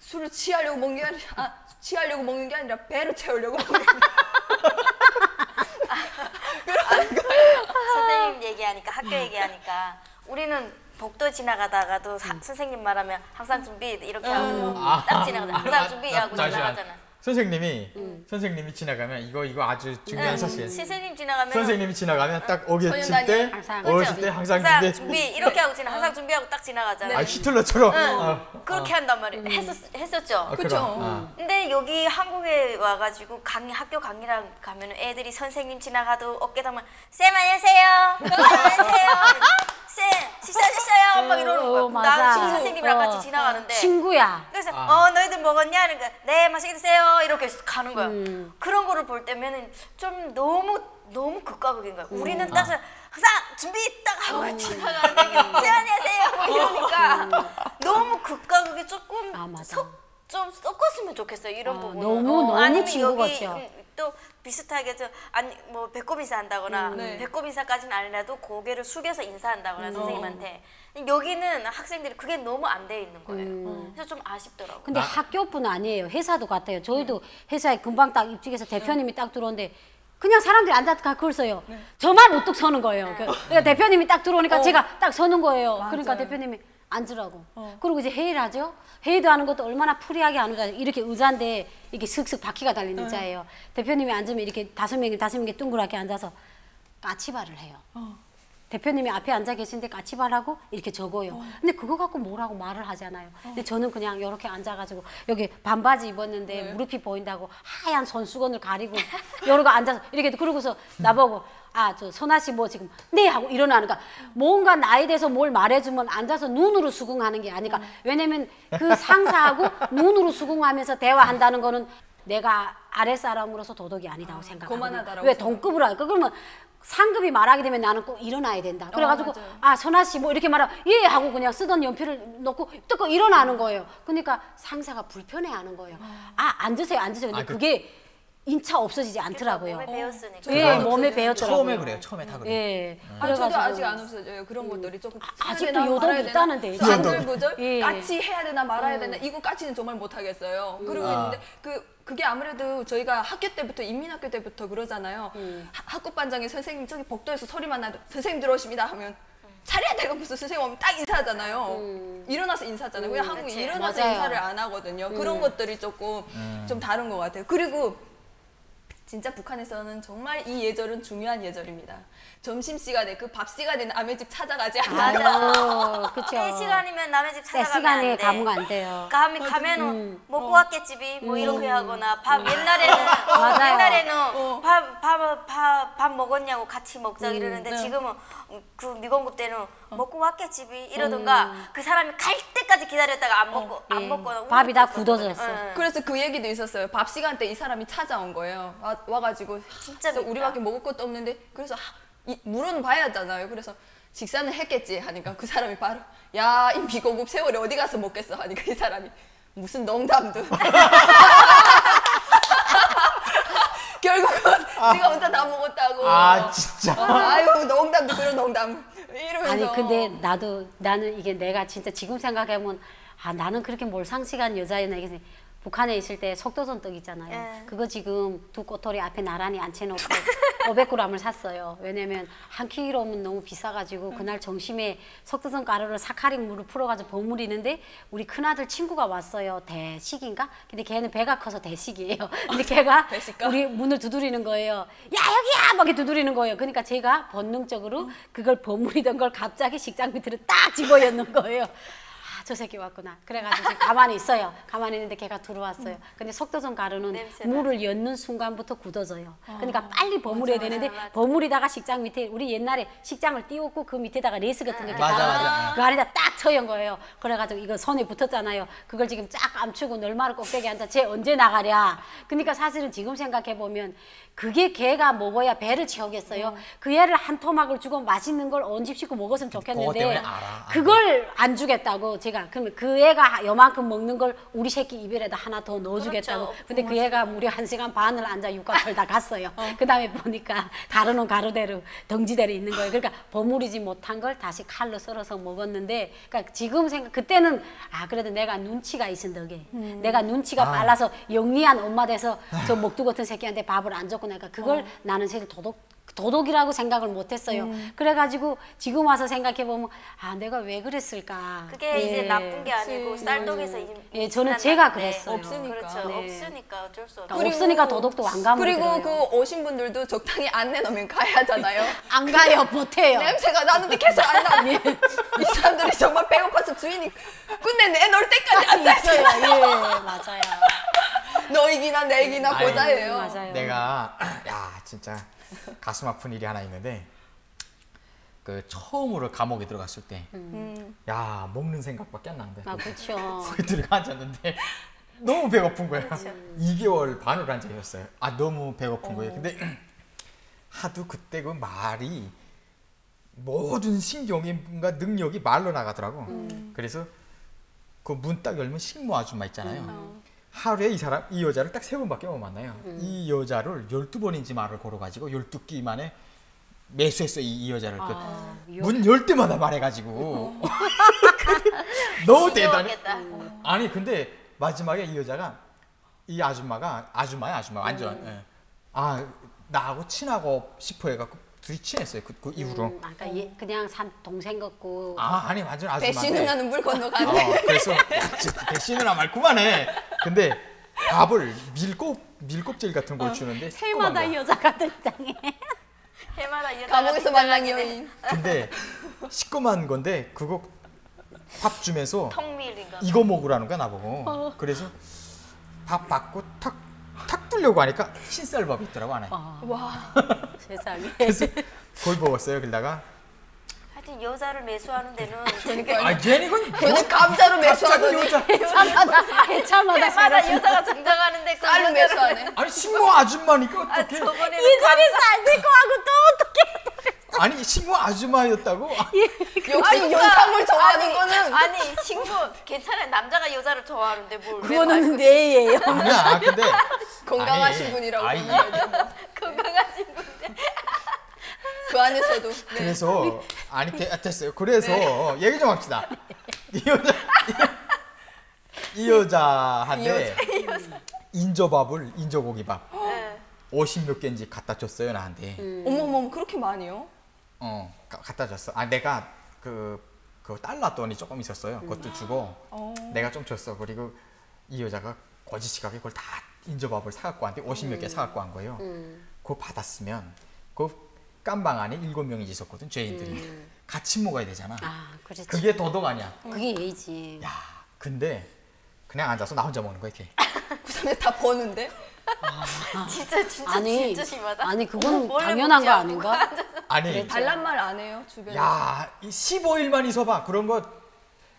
Speaker 2: 술을 취하려고 먹는 게 아니라 배를 채우려고 먹는 거야.
Speaker 4: 선생님 얘기하니까 학교 얘기하니까 우리는 복도 지나가다가도 선생님 말하면 항상 준비 이렇게 하고 딱 지나가잖아. 항상 준비하고 지나가잖아.
Speaker 1: 선생님이 지나가면 이거 아주 중요한 사실.
Speaker 4: 선생님 지나가면
Speaker 1: 선생님이 지나가면 딱 오실 때 항상
Speaker 4: 준비 이렇게 하고 항상 준비하고 딱 지나가잖아요.
Speaker 1: 히틀러처럼.
Speaker 4: 그렇게 한단 말이에요. 했었죠.
Speaker 2: 그렇죠.
Speaker 4: 근데 여기 한국에 와가지고 학교 강의랑 가면 애들이 선생님 지나가도 어깨동무 쌤 안녕하세요. 안녕하세요. 쌤 식사하셨어요? 막 이러는 거야. 나 선생님이랑 같이 지나가는데
Speaker 3: 친구야.
Speaker 4: 그래서 너희들 먹었냐? 그러니까 네 맛있게 드세요. 이렇게 가는 거야. 그런 거를 볼 때면은 좀 너무 극과 극인 거야. 우리는 딱 항상 준비 딱 하고 지나가는데 쌤 안녕하세요. 막 이러니까 너무 극과 극이 조금 좀 섞었으면 좋겠어요. 이런 부분.
Speaker 3: 너무 친구 같죠.
Speaker 4: 또 비슷하게 뭐 배꼽 인사한다거나 배꼽 인사까지는 아니라도 고개를 숙여서 인사한다거나 선생님한테 여기는 학생들이 그게 너무 안 돼 있는 거예요. 그래서 좀 아쉽더라고요.
Speaker 3: 근데 학교뿐 아니에요. 회사도 같아요. 저희도 회사에 금방 딱 입직해서 대표님이 딱 들어오는데 그냥 사람들이 앉아서 그걸 써요. 저만 우뚝 서는 거예요. 그러니까 대표님이 딱 들어오니까 제가 딱 서는 거예요.
Speaker 2: 맞아요.
Speaker 3: 그러니까 대표님이 앉으라고. 그리고 이제 회의를 하죠. 회의도 하는 것도 얼마나 프리하게 하는 줄 이렇게 의자인데 이렇게 슥슥 바퀴가 달린 의자예요. 대표님이 앉으면 이렇게 다섯 명이 둥그랗게 앉아서 까치발을 해요. 대표님이 앞에 앉아 계신데 까치발하고 이렇게 적어요. 근데 그거 갖고 뭐라고 말을 하잖아요. 근데 저는 그냥 이렇게 앉아가지고 여기 반바지 입었는데 무릎이 보인다고 하얀 손수건을 가리고 여러가 앉아서 이렇게 그러고서 나보고 저 선아 씨 뭐 지금 네 하고 일어나니까 뭔가 나에 대해서 뭘 말해주면 앉아서 눈으로 수긍하는 게 아니까 왜냐면 그 상사하고 눈으로 수긍하면서 대화한다는 거는 내가 아랫사람으로서 도덕이 아니다고 생각하거든요. 왜 동급으로 하니까 그러면 상급이 말하게 되면 나는 꼭 일어나야 된다. 그래가지고 선아 씨 뭐 이렇게 말하면 예 하고 그냥 쓰던 연필을 놓고 또 일어나는 거예요. 그러니까 상사가 불편해하는 거예요. 앉으세요. 근데 그게 인차 없어지지 않더라고요.
Speaker 4: 몸에 배웠으니까.
Speaker 3: 예, 몸에 배웠더라고요.
Speaker 1: 처음에 그래요. 처음에 다 그래요.
Speaker 3: 예.
Speaker 2: 저도 아직 안 없어져요. 그런 것들이 조금
Speaker 3: 아직도 요동이 있다는데.
Speaker 2: 안절부절
Speaker 3: 예.
Speaker 2: 까치 해야 되나 말아야 되나 이거 까치는 정말 못 하겠어요. 그러고 있는데 그게 아무래도 저희가 학교 때부터 인민학교 때부터 그러잖아요. 학급반장에 선생님 저기 복도에서 소리만 나도 선생님 들어오십니다 하면 차려야 되고 무슨 선생님 오면 딱 인사하잖아요. 일어나서 인사하잖아요. 그냥 한국은
Speaker 4: 그치.
Speaker 2: 일어나서
Speaker 3: 맞아요.
Speaker 2: 인사를 안 하거든요. 그런 것들이 조금 좀 다른 것 같아요. 그리고 진짜 북한에서는 정말 이 예절은 중요한 예절입니다. 점심시간에 그 밥 시간에는 남의 집 찾아가지 않아요.
Speaker 3: 맞아요. 그쵸.
Speaker 4: 때 시간이면 남의 집
Speaker 3: 때
Speaker 4: 찾아가면
Speaker 3: 시간에
Speaker 4: 안 돼.
Speaker 3: 가면 안 돼요.
Speaker 4: 가면은 먹고 왔겠지 뭐 이렇게 하거나 밥 옛날에는 밥 먹었냐고 같이 먹자 이러는데 지금은 그 미공급 때는 먹고 왔겠지 이러던가 그 사람이 갈 때까지 기다렸다가 안 먹거나
Speaker 3: 밥이 다 굳어졌어.
Speaker 2: 그래서 그 얘기도 있었어요. 밥 시간 때 이 사람이 찾아온 거예요. 와가지고
Speaker 4: 진짜
Speaker 2: 그래서 우리밖에 먹을 것도 없는데 그래서 물은 봐야 하잖아요. 그래서 식사는 했겠지 하니까 그 사람이 바로 야, 이 미고급 세월에 어디 가서 먹겠어 하니까 이 사람이 무슨 농담도 결국은 지가 혼자 다 먹었다고.
Speaker 1: 아 진짜.
Speaker 2: 아유 농담도 그런 농담 이러면서.
Speaker 3: 아니 근데 나는 이게 내가 진짜 지금 생각해보면 나는 그렇게 몰상식한 여자였나 이게 북한에 있을 때 속도선 떡 있잖아요. 그거 지금 두 꼬토리 앞에 나란히 앉혀놓고 500g을 샀어요. 왜냐면 한 킬로면 너무 비싸가지고 그날 점심에 속도선 가루를 사카린 물을 풀어가지고 버무리는데 우리 큰아들 친구가 왔어요. 대식인가? 근데 걔는 배가 커서 대식이에요. 근데 걔가 우리 문을 두드리는 거예요. 야 여기야! 막 이렇게 두드리는 거예요. 그러니까 제가 본능적으로 그걸 버무리던 걸 갑자기 식장 밑으로 딱 집어넣는 거예요. 저 새끼 왔구나. 그래가지고 가만히 있어요. 가만히 있는데 걔가 들어왔어요. 근데 속도선 가루는 물을 넣는 순간부터 굳어져요. 그러니까 빨리 버무려야 되는데 버무리다가 식장 밑에 우리 옛날에 식장을 띄웠고 그 밑에다가 레스 같은 거 이렇게 달아가지고 그 안에다 딱 쳐연 거예요. 그래가지고 이거 손에 붙었잖아요. 그걸 지금 쫙 감추고 널마루 꼭대기 앉아 쟤 언제 나가랴. 그러니까 사실은 지금 생각해보면 그게 걔가 먹어야 배를 채우겠어요. 그 애를 한 토막을 주고 맛있는 걸 언집시고 먹었으면 좋겠는데 그걸 안 주겠다고 제가 그러면 그 애가 요만큼 먹는 걸 우리 새끼 입에다 하나 더 넣어주겠다고.
Speaker 4: 그렇죠.
Speaker 3: 근데 그 애가 무려 1시간 반을 앉아 육과 털다 갔어요. 그 다음에 보니까 가루는 가루대로 덩지대로 있는 거예요. 그러니까 버무리지 못한 걸 다시 칼로 썰어서 먹었는데 그러니까 지금 그때는 그래도 내가 눈치가 있은 덕에 내가 눈치가 빨라서 영리한 엄마 돼서 저 먹두 같은 새끼한테 밥을 안 줬고 내가 그걸 나는 사실 도덕이라고 생각을 못했어요. 그래가지고 지금 와서 생각해보면 내가 왜 그랬을까.
Speaker 4: 그게 이제 나쁜 게 아니고 쌀떡에서
Speaker 3: 저는 제가 그랬어요.
Speaker 2: 없으니까.
Speaker 4: 그렇죠.
Speaker 3: 네.
Speaker 4: 없으니까 어쩔 수 없어.
Speaker 3: 그러니까 없으니까 도덕도 완감을
Speaker 2: 그리고
Speaker 3: 들어요.
Speaker 2: 그 오신 분들도 적당히 안 내놓으면 가야 하잖아요.
Speaker 3: 안 가요. 못해요.
Speaker 2: 냄새가 나는데 계속 안 나니. 이 사람들이 정말 배고파서 주인이 근데 내놓을 때까지 앉아있어요.
Speaker 3: 예, 맞아요.
Speaker 2: 너이기나 내이기나
Speaker 1: 아이,
Speaker 2: 고자예요.
Speaker 3: 맞아요.
Speaker 1: 내가 진짜 가슴 아픈 일이 하나 있는데 그 처음으로 감옥에 들어갔을 때 먹는 생각밖에 안 나는데
Speaker 3: 그렇죠.
Speaker 1: 거기 들어가 앉았는데 너무 배고픈 거예요. 2개월 반을 앉아 있었어요. 너무 배고픈 거예요. 근데 하도 그때 그 말이 모든 신경이 뭔가 능력이 말로 나가더라고. 그래서 그 문 딱 열면 식모 아줌마 있잖아요. 하루에 이 여자를 딱 3번밖에 못 만나요. 이 여자를 12번인지 말을 걸어가지고 12끼 만에 매수했어요. 이 여자를. 문 열 때마다 말해가지고. 너무 대단해. 아니 근데 마지막에 이 여자가 이 아줌마야 완전. 나하고 친하고 싶어 해갖고 둘이 친했어요. 그 이후로.
Speaker 3: 그냥 산 동생 같고.
Speaker 1: 아니 완전 아줌마인데.
Speaker 2: 배신을 하는 물 건너가네.
Speaker 1: 그래서 배신을 말 그만해. 근데 밥을 밀껍질 같은 걸 주는데
Speaker 3: 해마다 이 여자가 등장해.
Speaker 4: 해마다 이
Speaker 2: 감옥에서 만난 여인.
Speaker 1: 근데 시꺼먼 건데 그거 밥 주면서
Speaker 4: 통밀인가.
Speaker 1: 이거 먹으라는 거야 나보고. 그래서 밥 받고 탁 뚫려고 하니까 흰쌀밥이 있더라고 안에.
Speaker 2: 와.
Speaker 3: 세상에.
Speaker 1: 그래서 그걸 먹었어요. 그러다가
Speaker 4: 하여튼 여자를 매수하는 데는
Speaker 1: 쟤는
Speaker 2: 그냥 감자로 매수하더니
Speaker 3: 해차마다
Speaker 4: 해마다 여자가 등장하는데 그
Speaker 2: 쌀로 매수하네.
Speaker 1: 아니 식모 아줌마니까 어떻게?
Speaker 4: 저번에는
Speaker 3: 이전에 쌀 듣고 하고 또 어떻게?
Speaker 1: 아니 식모 아줌마였다고?
Speaker 2: 역시 연상을 좋아하는 거는
Speaker 4: 아니 친구 괜찮아요. 남자가 여자를 좋아하는데 뭘
Speaker 3: 그거는 내예요.
Speaker 1: 아니야. 근데
Speaker 2: 건강하신 분이라고
Speaker 1: 아니,
Speaker 2: 보면 되죠. 뭐.
Speaker 4: 건강하신 분들.
Speaker 2: 그 안에서도. 네.
Speaker 1: 그래서 아니 됐어요. 그래서 얘기 좀 합시다. 이 여자한테 인조밥을 인조고기밥 50몇 개인지 갖다 줬어요 나한테.
Speaker 2: 어머머 그렇게 많이요?
Speaker 1: 갖다 줬어. 아 내가 그 달러 돈이 조금 있었어요. 그것도 주고 내가 좀 줬어. 그리고 이 여자가 거지치각에 그걸 다 인조밥을 사갖고 왔는데 50몇 개 사갖고 간 거예요. 그거 받았으면 그 깜방 안에 7명이 있었거든 죄인들이. 같이 먹어야 되잖아.
Speaker 3: 아, 그렇지.
Speaker 1: 그게 도덕 아니야.
Speaker 3: 그게 예의지.
Speaker 1: 야 근데 그냥 앉아서 나 혼자 먹는 거야 이렇게.
Speaker 2: 그 사람이 다 버는데?
Speaker 4: 진짜 진짜 심하다.
Speaker 3: 아니 그건
Speaker 4: 몰래
Speaker 3: 당연한
Speaker 4: 먹지
Speaker 3: 거
Speaker 4: 않고
Speaker 3: 아닌가?
Speaker 1: 아니
Speaker 2: 반란말 안 해요 주변에.
Speaker 1: 야, 이 15일만 있어봐. 그런 거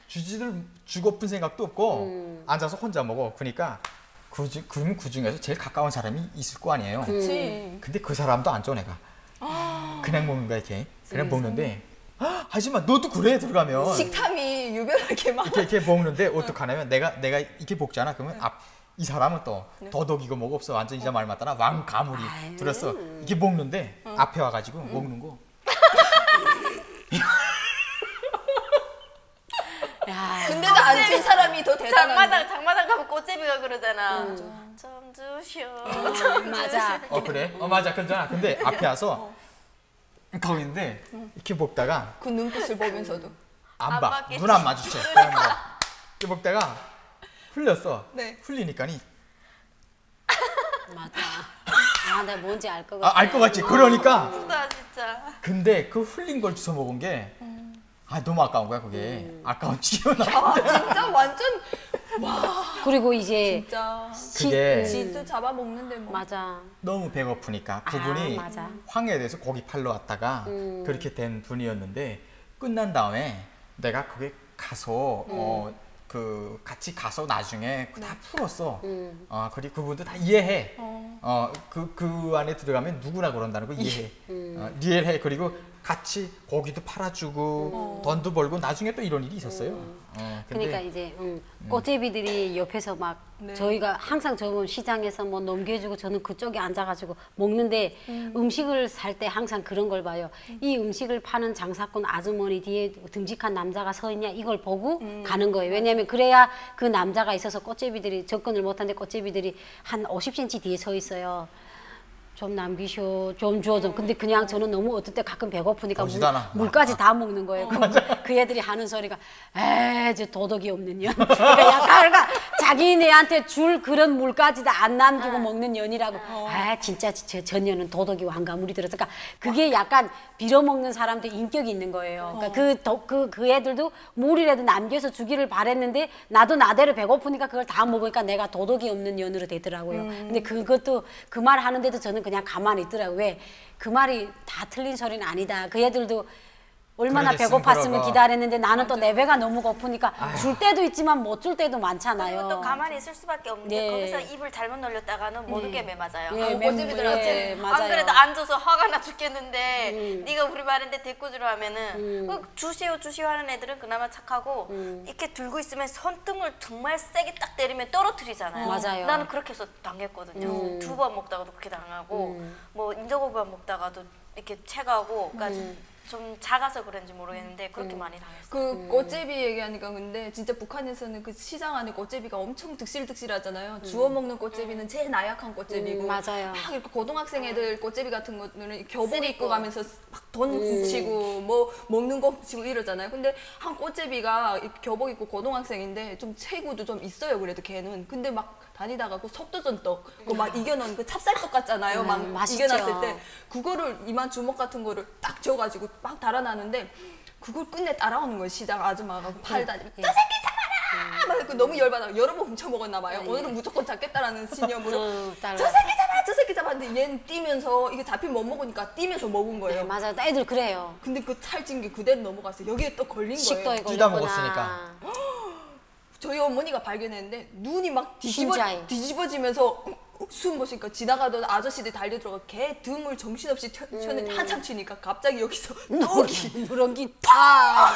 Speaker 1: 주지들 주고픈 생각도 없고 앉아서 혼자 먹어. 그러니까 그 중에서 제일 가까운 사람이 있을 거 아니에요.
Speaker 2: 그치.
Speaker 1: 근데 그 사람도 안 줘 내가. 그냥 먹는 거야 이렇게. 그냥 먹는데 하지만 너도 그래 들어가면
Speaker 2: 식탐이 유별하게 막.
Speaker 1: 이렇게 먹는데 어떡하냐면 내가 이렇게 먹잖아. 그러면 이 사람은 또 도덕이고 뭐가 없어. 완전 이자 말 맞다나 왕가물이 들었어. 이렇게 먹는데 앞에 와가지고 먹는 거.
Speaker 3: 야,
Speaker 2: 근데도 안 준 사람이 더 대단한.
Speaker 4: 장마당 가면 꽃제비가 그러잖아. 좀 주시오.
Speaker 3: 맞아.
Speaker 1: 그래? 맞아. 그러잖아. 근데 앞에 와서 거기 있는데 이렇게 먹다가
Speaker 2: 그 눈빛을 보면서도.
Speaker 1: 안 봐.
Speaker 4: 맞겠지.
Speaker 1: 눈 안 마주쳐. 그냥 뭐. 이렇게 먹다가 흘렸어.
Speaker 2: 네.
Speaker 1: 흘리니까니
Speaker 3: 맞아. 아, 내가 뭔지 알 것 같아.
Speaker 1: 알 것 같지. 그러니까
Speaker 4: 나 진짜.
Speaker 1: 근데 그 흘린 걸 주워 먹은 게 너무 아까운 거야 그게. 아까운 지겨나.
Speaker 2: 진짜 완전
Speaker 3: 그리고 이제
Speaker 2: 진짜
Speaker 1: 그게
Speaker 2: 지도 잡아먹는데 뭐.
Speaker 3: 맞아.
Speaker 1: 너무 배고프니까 그분이
Speaker 3: 맞아.
Speaker 1: 황해에서 고기 팔러 왔다가 그렇게 된 분이었는데 끝난 다음에 내가 거기 가서 그 같이 가서 나중에 다 풀었어. 그리고 그분도 다 이해해. 그 안에 들어가면 누구나 그런다는 거 이해해. 이해해. 그리고 같이 고기도 팔아주고 돈도 벌고 나중에 또 이런 일이 있었어요.
Speaker 3: 그러니까 이제 꽃제비들이 옆에서 막 저희가 항상 저번 시장에서 뭐 넘겨주고 저는 그쪽에 앉아가지고 먹는데 음식을 살 때 항상 그런 걸 봐요. 이 음식을 파는 장사꾼 아주머니 뒤에 듬직한 남자가 서 있냐 이걸 보고 가는 거예요. 왜냐하면 그래야 그 남자가 있어서 꽃제비들이 접근을 못하는데 꽃제비들이 한 50cm 뒤에 서 있어요. 좀 남기쇼, 좀 주워 좀. 근데 그냥 저는 너무 어떨 때 가끔 배고프니까 물까지 다 먹는 거예요. 그 애들이 하는 소리가 저 도덕이 없는 년. 그러니까 약간 자기네한테 줄 그런 물까지 다 안 남기고 먹는 년이라고. 진짜 저 년은 도덕이 왕가물이 들었어. 그러니까 그게 약간 빌어먹는 사람들 인격이 있는 거예요. 그러니까 그 애들도 물이라도 남겨서 주기를 바랬는데 나도 나대로 배고프니까 그걸 다 먹으니까 내가 도덕이 없는 년으로 되더라고요. 근데 그것도 그 말 하는데도 저는 그냥 가만히 있더라고요. 왜? 그 말이 다 틀린 소리는 아니다. 그 애들도 얼마나 배고팠으면 기다렸는데 나는 또 내 배가 너무 고프니까 줄 때도 있지만 못 줄 때도 많잖아요.
Speaker 4: 그리고 또 가만히 있을 수밖에 없는데
Speaker 3: 네.
Speaker 4: 거기서 입을 잘못 놀렸다가는 모든 게 매맞아요.
Speaker 2: 꽃제비들한테
Speaker 4: 안 그래도 앉아서 화가 나 죽겠는데 네가 우리 말인데 대꾸주로 하면은 주시오 하는 애들은 그나마 착하고 이렇게 들고 있으면 손등을 정말 세게 딱 때리면 떨어뜨리잖아요.
Speaker 3: 맞아요.
Speaker 4: 나는 그렇게 해서 당했거든요. 2번 먹다가도 그렇게 당하고 뭐 인조고기밥 먹다가도 이렇게 채가고 그러니까 좀 작아서 그런지 모르겠는데 그렇게 많이 당했어요.
Speaker 2: 그 꽃제비 얘기하니까 근데 진짜 북한에서는 그 시장 안에 꽃제비가 엄청 득실득실하잖아요. 주워 먹는 꽃제비는 제일 나약한 꽃제비고
Speaker 3: 맞아요.
Speaker 2: 막 이렇게 고등학생 애들 꽃제비 같은 거는 교복 입고 가면서 막 돈 훔치고 뭐 먹는 거 훔치고 이러잖아요. 근데 한 꽃제비가 교복 입고 고등학생인데 좀 체구도 좀 있어요. 그래도 걔는. 근데 막 다니다가 그 속도전떡 그거 막 이겨놓은 그 찹쌀떡 같잖아요. 막
Speaker 3: 맛있죠.
Speaker 2: 이겨놨을 때 그거를 이만 주먹 같은 거를 딱 줘가지고 막 달아나는데 그걸 끝내 따라오는 거예요. 시장 아줌마가 팔다니면 저 새끼 잡아라! 막 너무 열받아. 여러 번 훔쳐 먹었나 봐요. 오늘은 무조건 잡겠다라는 신념으로 저 새끼 잡았는데 얘는 뛰면서 이게 잡히면 못 먹으니까 뛰면서 먹은 거예요.
Speaker 3: 네, 맞아요. 애들 그래요.
Speaker 2: 근데 그 찰진 게 그대로 넘어갔어요. 여기에 또 걸린
Speaker 3: 식도에
Speaker 2: 거예요.
Speaker 1: 뛰다
Speaker 3: 걸렸구나.
Speaker 1: 먹었으니까.
Speaker 2: 저희 어머니가 발견했는데 눈이 막
Speaker 3: 심자에.
Speaker 2: 뒤집어지면서 숨 보시니까 지나가던 아저씨들 달려 들어가 개 등을 정신없이 튀었는데 한참 치니까 갑자기 여기서 떡이
Speaker 3: 누렁기
Speaker 2: 팍!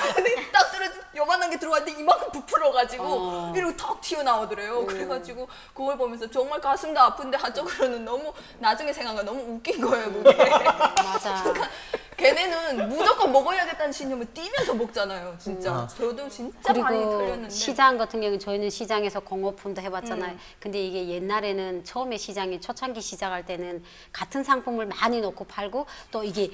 Speaker 2: 딱 떨어져 요만한 게 들어왔는데 이만큼 부풀어가지고 이러고 턱 튀어나오더래요. 그래가지고 그걸 보면서 정말 가슴도 아픈데 한쪽으로는 너무 나중에 생각하면 너무 웃긴 거예요. 그게.
Speaker 3: 맞아.
Speaker 2: 그러니까 걔네는 무조건 먹어야겠다는 신념을 띠면서 먹잖아요. 진짜. 저도 진짜 많이
Speaker 3: 그리고
Speaker 2: 털렸는데.
Speaker 3: 시장 같은 경우는 저희는 시장에서 공업품도 해봤잖아요. 근데 이게 옛날에는 처음에 시장에 초창기 시작할 때는 같은 상품을 많이 넣고 팔고 또 이게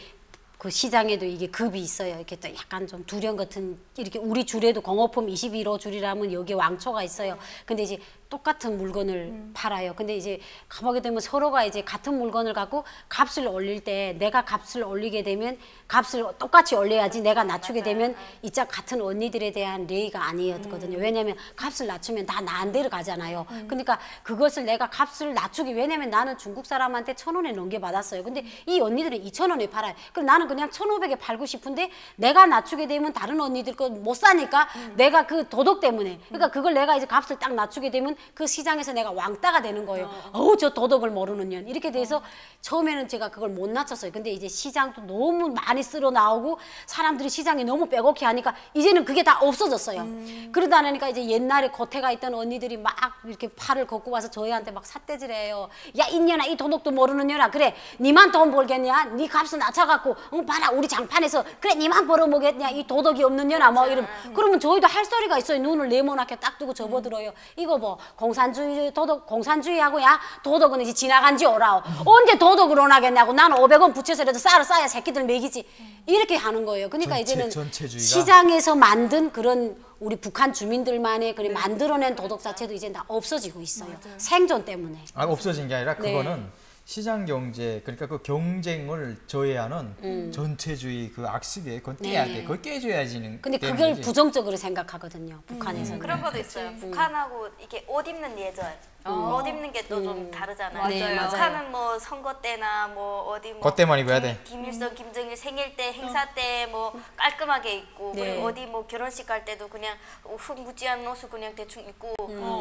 Speaker 3: 그 시장에도 이게 급이 있어요. 이렇게 또 약간 좀 두령 같은 이렇게 우리 줄에도 공업품 21호 줄이라면 여기 왕초가 있어요. 근데 이제 똑같은 물건을 팔아요. 근데 이제 가보게 되면 서로가 이제 같은 물건을 갖고 값을 올릴 때 내가 값을 올리게 되면 값을 똑같이 올려야지 내가 낮추게 되면 이짝 같은 언니들에 대한 예의가 아니었거든요. 왜냐하면 값을 낮추면 다 나한테로 가잖아요. 그러니까 그것을 내가 값을 낮추기 왜냐면 나는 중국 사람한테 1,000원에 넘겨받았어요. 근데 이 언니들은 2,000원에 팔아요. 그럼 나는 그냥 1,500에 팔고 싶은데 내가 낮추게 되면 다른 언니들 거 못 사니까 내가 그 도덕 때문에 그러니까 그걸 내가 이제 값을 딱 낮추게 되면 그 시장에서 내가 왕따가 되는 거예요. 어우 저 도덕을 모르는 년 이렇게 돼서 처음에는 제가 그걸 못 낮췄어요. 근데 이제 시장도 너무 많이 쓸어 나오고 사람들이 시장에 너무 빼곡히 하니까 이제는 그게 다 없어졌어요. 그러다 보니까 이제 옛날에 겉에가 있던 언니들이 막 이렇게 팔을 걷고 와서 저희한테 막 삿대질해요. 야 이년아 이 도덕도 모르는 년아 그래 니만 돈 벌겠냐? 니 값을 낮춰갖고 봐라 우리 장판에서 그래 니만 벌어먹겠냐? 이 도덕이 없는 년아 뭐 이러면 그러면 저희도 할 소리가 있어요. 눈을 네모나게 딱 뜨고 접어들어요. 이거 뭐 공산주의 도덕 공산주의하고 야 도덕은 이제 지나간 지 오라오. 언제 도덕을 원하겠냐고 나는 500원 붙여서라도 싸야 새끼들 먹이지 이렇게 하는 거예요. 그러니까 이제는
Speaker 1: 전체주의가?
Speaker 3: 시장에서 만든 그런 우리 북한 주민들만의 그런 만들어낸 도덕 자체도 이제 다 없어지고 있어요. 맞아요. 생존 때문에.
Speaker 1: 아 없어진 게 아니라
Speaker 3: 네.
Speaker 1: 그거는 시장 경제 그러니까 그 경쟁을 저해하는 전체주의 그 악습에 그건 깨야 돼. 그걸 깨줘야지는.
Speaker 3: 근데 그걸 부정적으로 생각하거든요. 북한에서는.
Speaker 4: 그런 것도 있어요. 북한하고 이렇게 옷 입는 예절, 옷 입는 게 또 좀 다르잖아요.
Speaker 3: 네, 맞아요.
Speaker 4: 북한은 뭐 선거 때나 뭐 어디 뭐
Speaker 1: 그때만 입어야 돼.
Speaker 4: 김일성, 김정일 생일 때, 행사 때 뭐 깔끔하게 입고
Speaker 3: 네.
Speaker 4: 그리고 어디 뭐 결혼식 갈 때도 그냥 흙 묻지 않은 옷을 그냥 대충 입고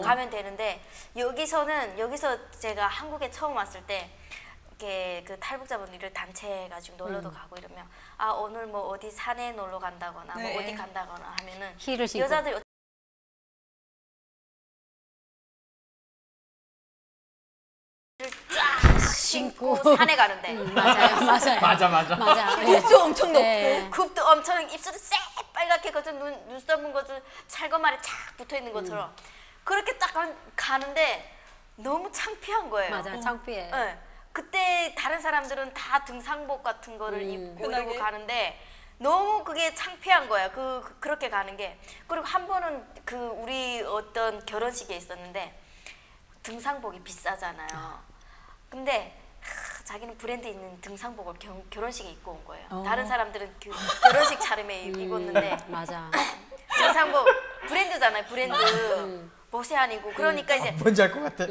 Speaker 4: 가면 되는데 여기서 제가 한국에 처음 왔을 때. 이렇게 그 탈북자분들을 단체 가지고 놀러도 가고 이러면 아 오늘 뭐 어디 산에 놀러 간다거나
Speaker 2: 네.
Speaker 4: 뭐 어디 간다거나 하면은
Speaker 3: 힐을 신고.
Speaker 4: 여자들 쫙 신고 산에 가는데
Speaker 3: 맞아요, 맞아요.
Speaker 1: 맞아.
Speaker 3: 맞아.
Speaker 2: 굽도 엄청 높고.
Speaker 3: 네.
Speaker 4: 굽도 엄청 입술이 새빨갛게 거쳐 눈썹은 것도 찰거말에 착 붙어 있는 것처럼 그렇게 딱 가는데 너무 창피한 거예요.
Speaker 3: 맞아, 창피해.
Speaker 4: 네. 그때 다른 사람들은 다 등산복 같은 거를 입고
Speaker 2: 편하게.
Speaker 4: 이러고 가는데 너무 그게 창피한 거야. 그렇게 가는 게. 그리고 한 번은 그 우리 어떤 결혼식에 있었는데 등산복이 비싸잖아요. 근데 자기는 브랜드 있는 등산복을 결혼식에 입고 온 거예요. 다른 사람들은 그 결혼식 차림에 입었는데
Speaker 3: 맞아.
Speaker 4: 등산복 브랜드잖아요. 브랜드. 멋이 아니고 그러니까 이제
Speaker 1: 뭔지 알 것 같아.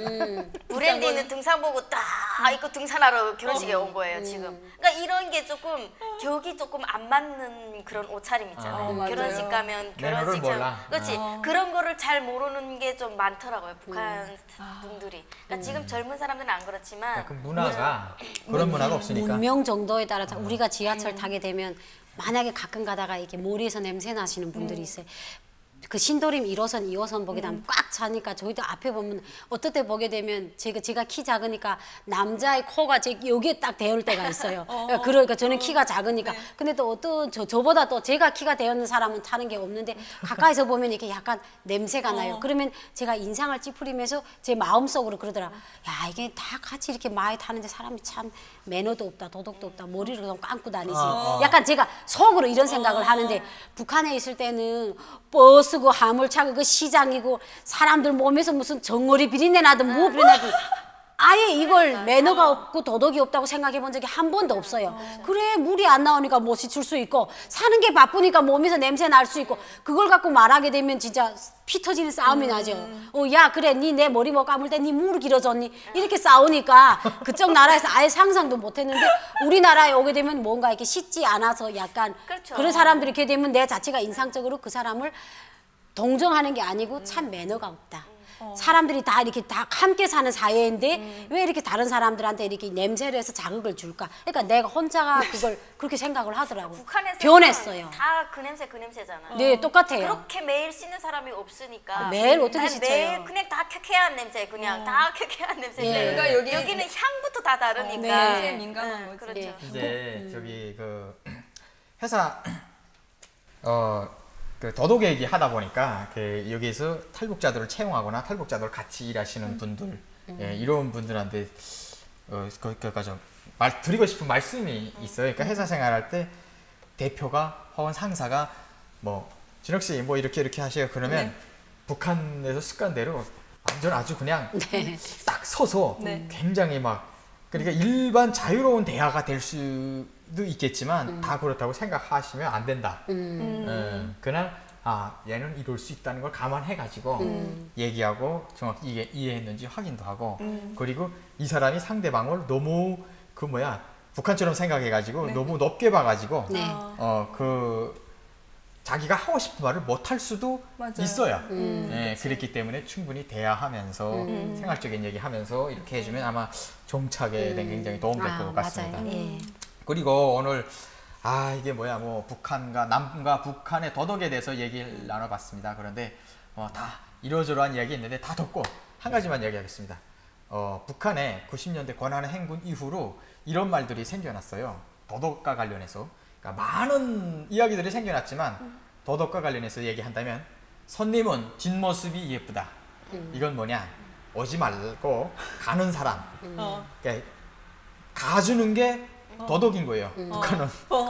Speaker 4: 브랜드 있는 등산복을 딱 입고 등산하러 결혼식에 온 거예요 지금. 그러니까 이런 게 조금 격이 조금 안 맞는 그런 옷차림 있잖아요.
Speaker 2: 맞아요.
Speaker 4: 결혼식 가면
Speaker 1: 매너를
Speaker 4: 결혼식
Speaker 1: 몰라.
Speaker 4: 그렇지 그런 거를 잘 모르는 게 좀 많더라고요 북한 분들이. 그러니까 지금 젊은 사람들은 안 그렇지만
Speaker 1: 그 문화가 그런 문화가 없으니까.
Speaker 3: 문명 정도에 따라 우리가 지하철 타게 되면 만약에 가끔 가다가 이렇게 머리에서 냄새 나시는 분들이 있어요. 그 신도림 1호선, 2호선 보게 되면 꽉 차니까 저희도 앞에 보면 어떨 때 보게 되면 제가 키 작으니까 남자의 코가 여기에 딱 대올 때가 있어요. 그러니까 저는 키가 작으니까.
Speaker 2: 네.
Speaker 3: 근데 또 어떤 저보다 또 제가 키가 되었는 사람은 타는 게 없는데 가까이서 보면 이렇게 약간 냄새가 나요. 그러면 제가 인상을 찌푸리면서 제 마음속으로 그러더라. 야 이게 다 같이 이렇게 많이 타는데 사람이 참 매너도 없다, 도덕도 없다, 머리를 좀 감고 다니지. 약간 제가 속으로 이런 생각을 하는데 북한에 있을 때는 버스고 화물차고 그 시장이고 사람들 몸에서 무슨 정어리 비린내 나든 뭐 비린내 나든 아예 이걸 매너가 없고 도덕이 없다고 생각해 본 적이 한 번도 없어요. 그래 물이 안 나오니까 못 씻을 수 있고 사는 게 바쁘니까 몸에서 냄새 날 수 있고 그걸 갖고 말하게 되면 진짜 피 터지는 싸움이 나죠. 야 그래 니 내 머리 못 감을 때 니 무릎 길어졌니? 이렇게 싸우니까 그쪽 나라에서 아예 상상도 못 했는데 우리나라에 오게 되면 뭔가 이렇게 씻지 않아서 약간
Speaker 4: 그렇죠.
Speaker 3: 그런 사람들이 이렇게 되면 내 자체가 인상적으로 그 사람을 동정하는 게 아니고 참 매너가 없다. 사람들이 다 이렇게 다 함께 사는 사회인데 왜 이렇게 다른 사람들한테 이렇게 냄새를 해서 자극을 줄까? 그러니까 내가 혼자가 그걸 그렇게 생각을 하더라고.
Speaker 4: 북한에서
Speaker 3: 변했어요.
Speaker 4: 다 그 냄새잖아요.
Speaker 3: 네, 똑같아요.
Speaker 4: 그렇게 매일 씻는 사람이 없으니까
Speaker 3: 매일 어떻게 씻어요?
Speaker 4: 매일 그냥 다 쾌쾌한 냄새, 그냥 다 쾌쾌한 냄새.
Speaker 3: 네.
Speaker 2: 그러니까
Speaker 4: 여기는 향부터 다 다르니까.
Speaker 2: 냄새에 민감한 거지.
Speaker 4: 그렇죠.
Speaker 3: 네.
Speaker 1: 이제 저기 그 회사 그 도덕 얘기 하다 보니까 그 여기서 탈북자들을 채용하거나 탈북자들 같이 일하시는 분들 예, 이런 분들한테 그러니까 좀 드리고 싶은 말씀이 있어요. 그러니까 회사 생활할 때 대표가 혹은 상사가 뭐 진혁 씨 뭐 이렇게 하세요. 그러면
Speaker 2: 네.
Speaker 1: 북한에서 습관대로 완전 아주 그냥
Speaker 3: 네.
Speaker 1: 딱 서서
Speaker 2: 네.
Speaker 1: 굉장히 막 그러니까 일반 자유로운 대화가 될 수도 있겠지만 다 그렇다고 생각하시면 안 된다. 그냥 얘는 이럴 수 있다는 걸 감안해가지고 얘기하고 정확히 이해했는지 확인도 하고 그리고 이 사람이 상대방을 너무 북한처럼 생각해가지고
Speaker 2: 네.
Speaker 1: 너무 높게 봐가지고
Speaker 3: 네.
Speaker 1: 자기가 하고 싶은 말을 못할 수도
Speaker 2: 맞아요.
Speaker 1: 있어요. 네, 그렇기 때문에 충분히 대화하면서 생활적인 얘기하면서 이렇게 해주면 아마 종착에 굉장히 도움될 것 같습니다.
Speaker 3: 맞아요. 예.
Speaker 1: 그리고 오늘 이게 뭐 북한과 남과 북한의 도덕에 대해서 얘기를 나눠봤습니다. 그런데 다 이러저러한 이야기 있는데 다 덮고 한 가지만 이야기하겠습니다. 북한의 90년대 권한의 행군 이후로 이런 말들이 생겨났어요. 도덕과 관련해서. 그러니까 많은 이야기들이 생겨났지만 도덕과 관련해서 얘기한다면 손님은 뒷모습이 예쁘다. 이건 뭐냐? 오지 말고 가는 사람. 그러니까 가주는 게 도덕인 거예요. 북한은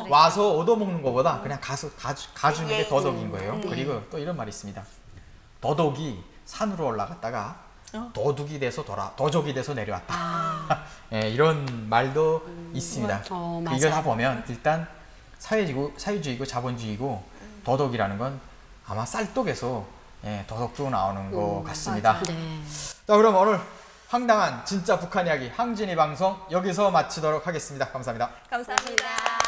Speaker 1: 와서 얻어먹는 것보다 그냥 가서 가주는 게 도덕인 거예요. 그리고 또 이런 말이 있습니다. 도덕이 산으로 올라갔다가 도둑이 돼서 도적이 돼서 내려왔다. 예, 이런 말도 있습니다. 이걸 다 보면 일단 사회주의고 자본주의고 도덕이라는 건 아마 쌀떡에서 도덕도 나오는 것 같습니다.
Speaker 3: 네.
Speaker 1: 자, 그럼 오늘 황당한 진짜 북한 이야기 항진이 방송 여기서 마치도록 하겠습니다. 감사합니다.
Speaker 2: 감사합니다.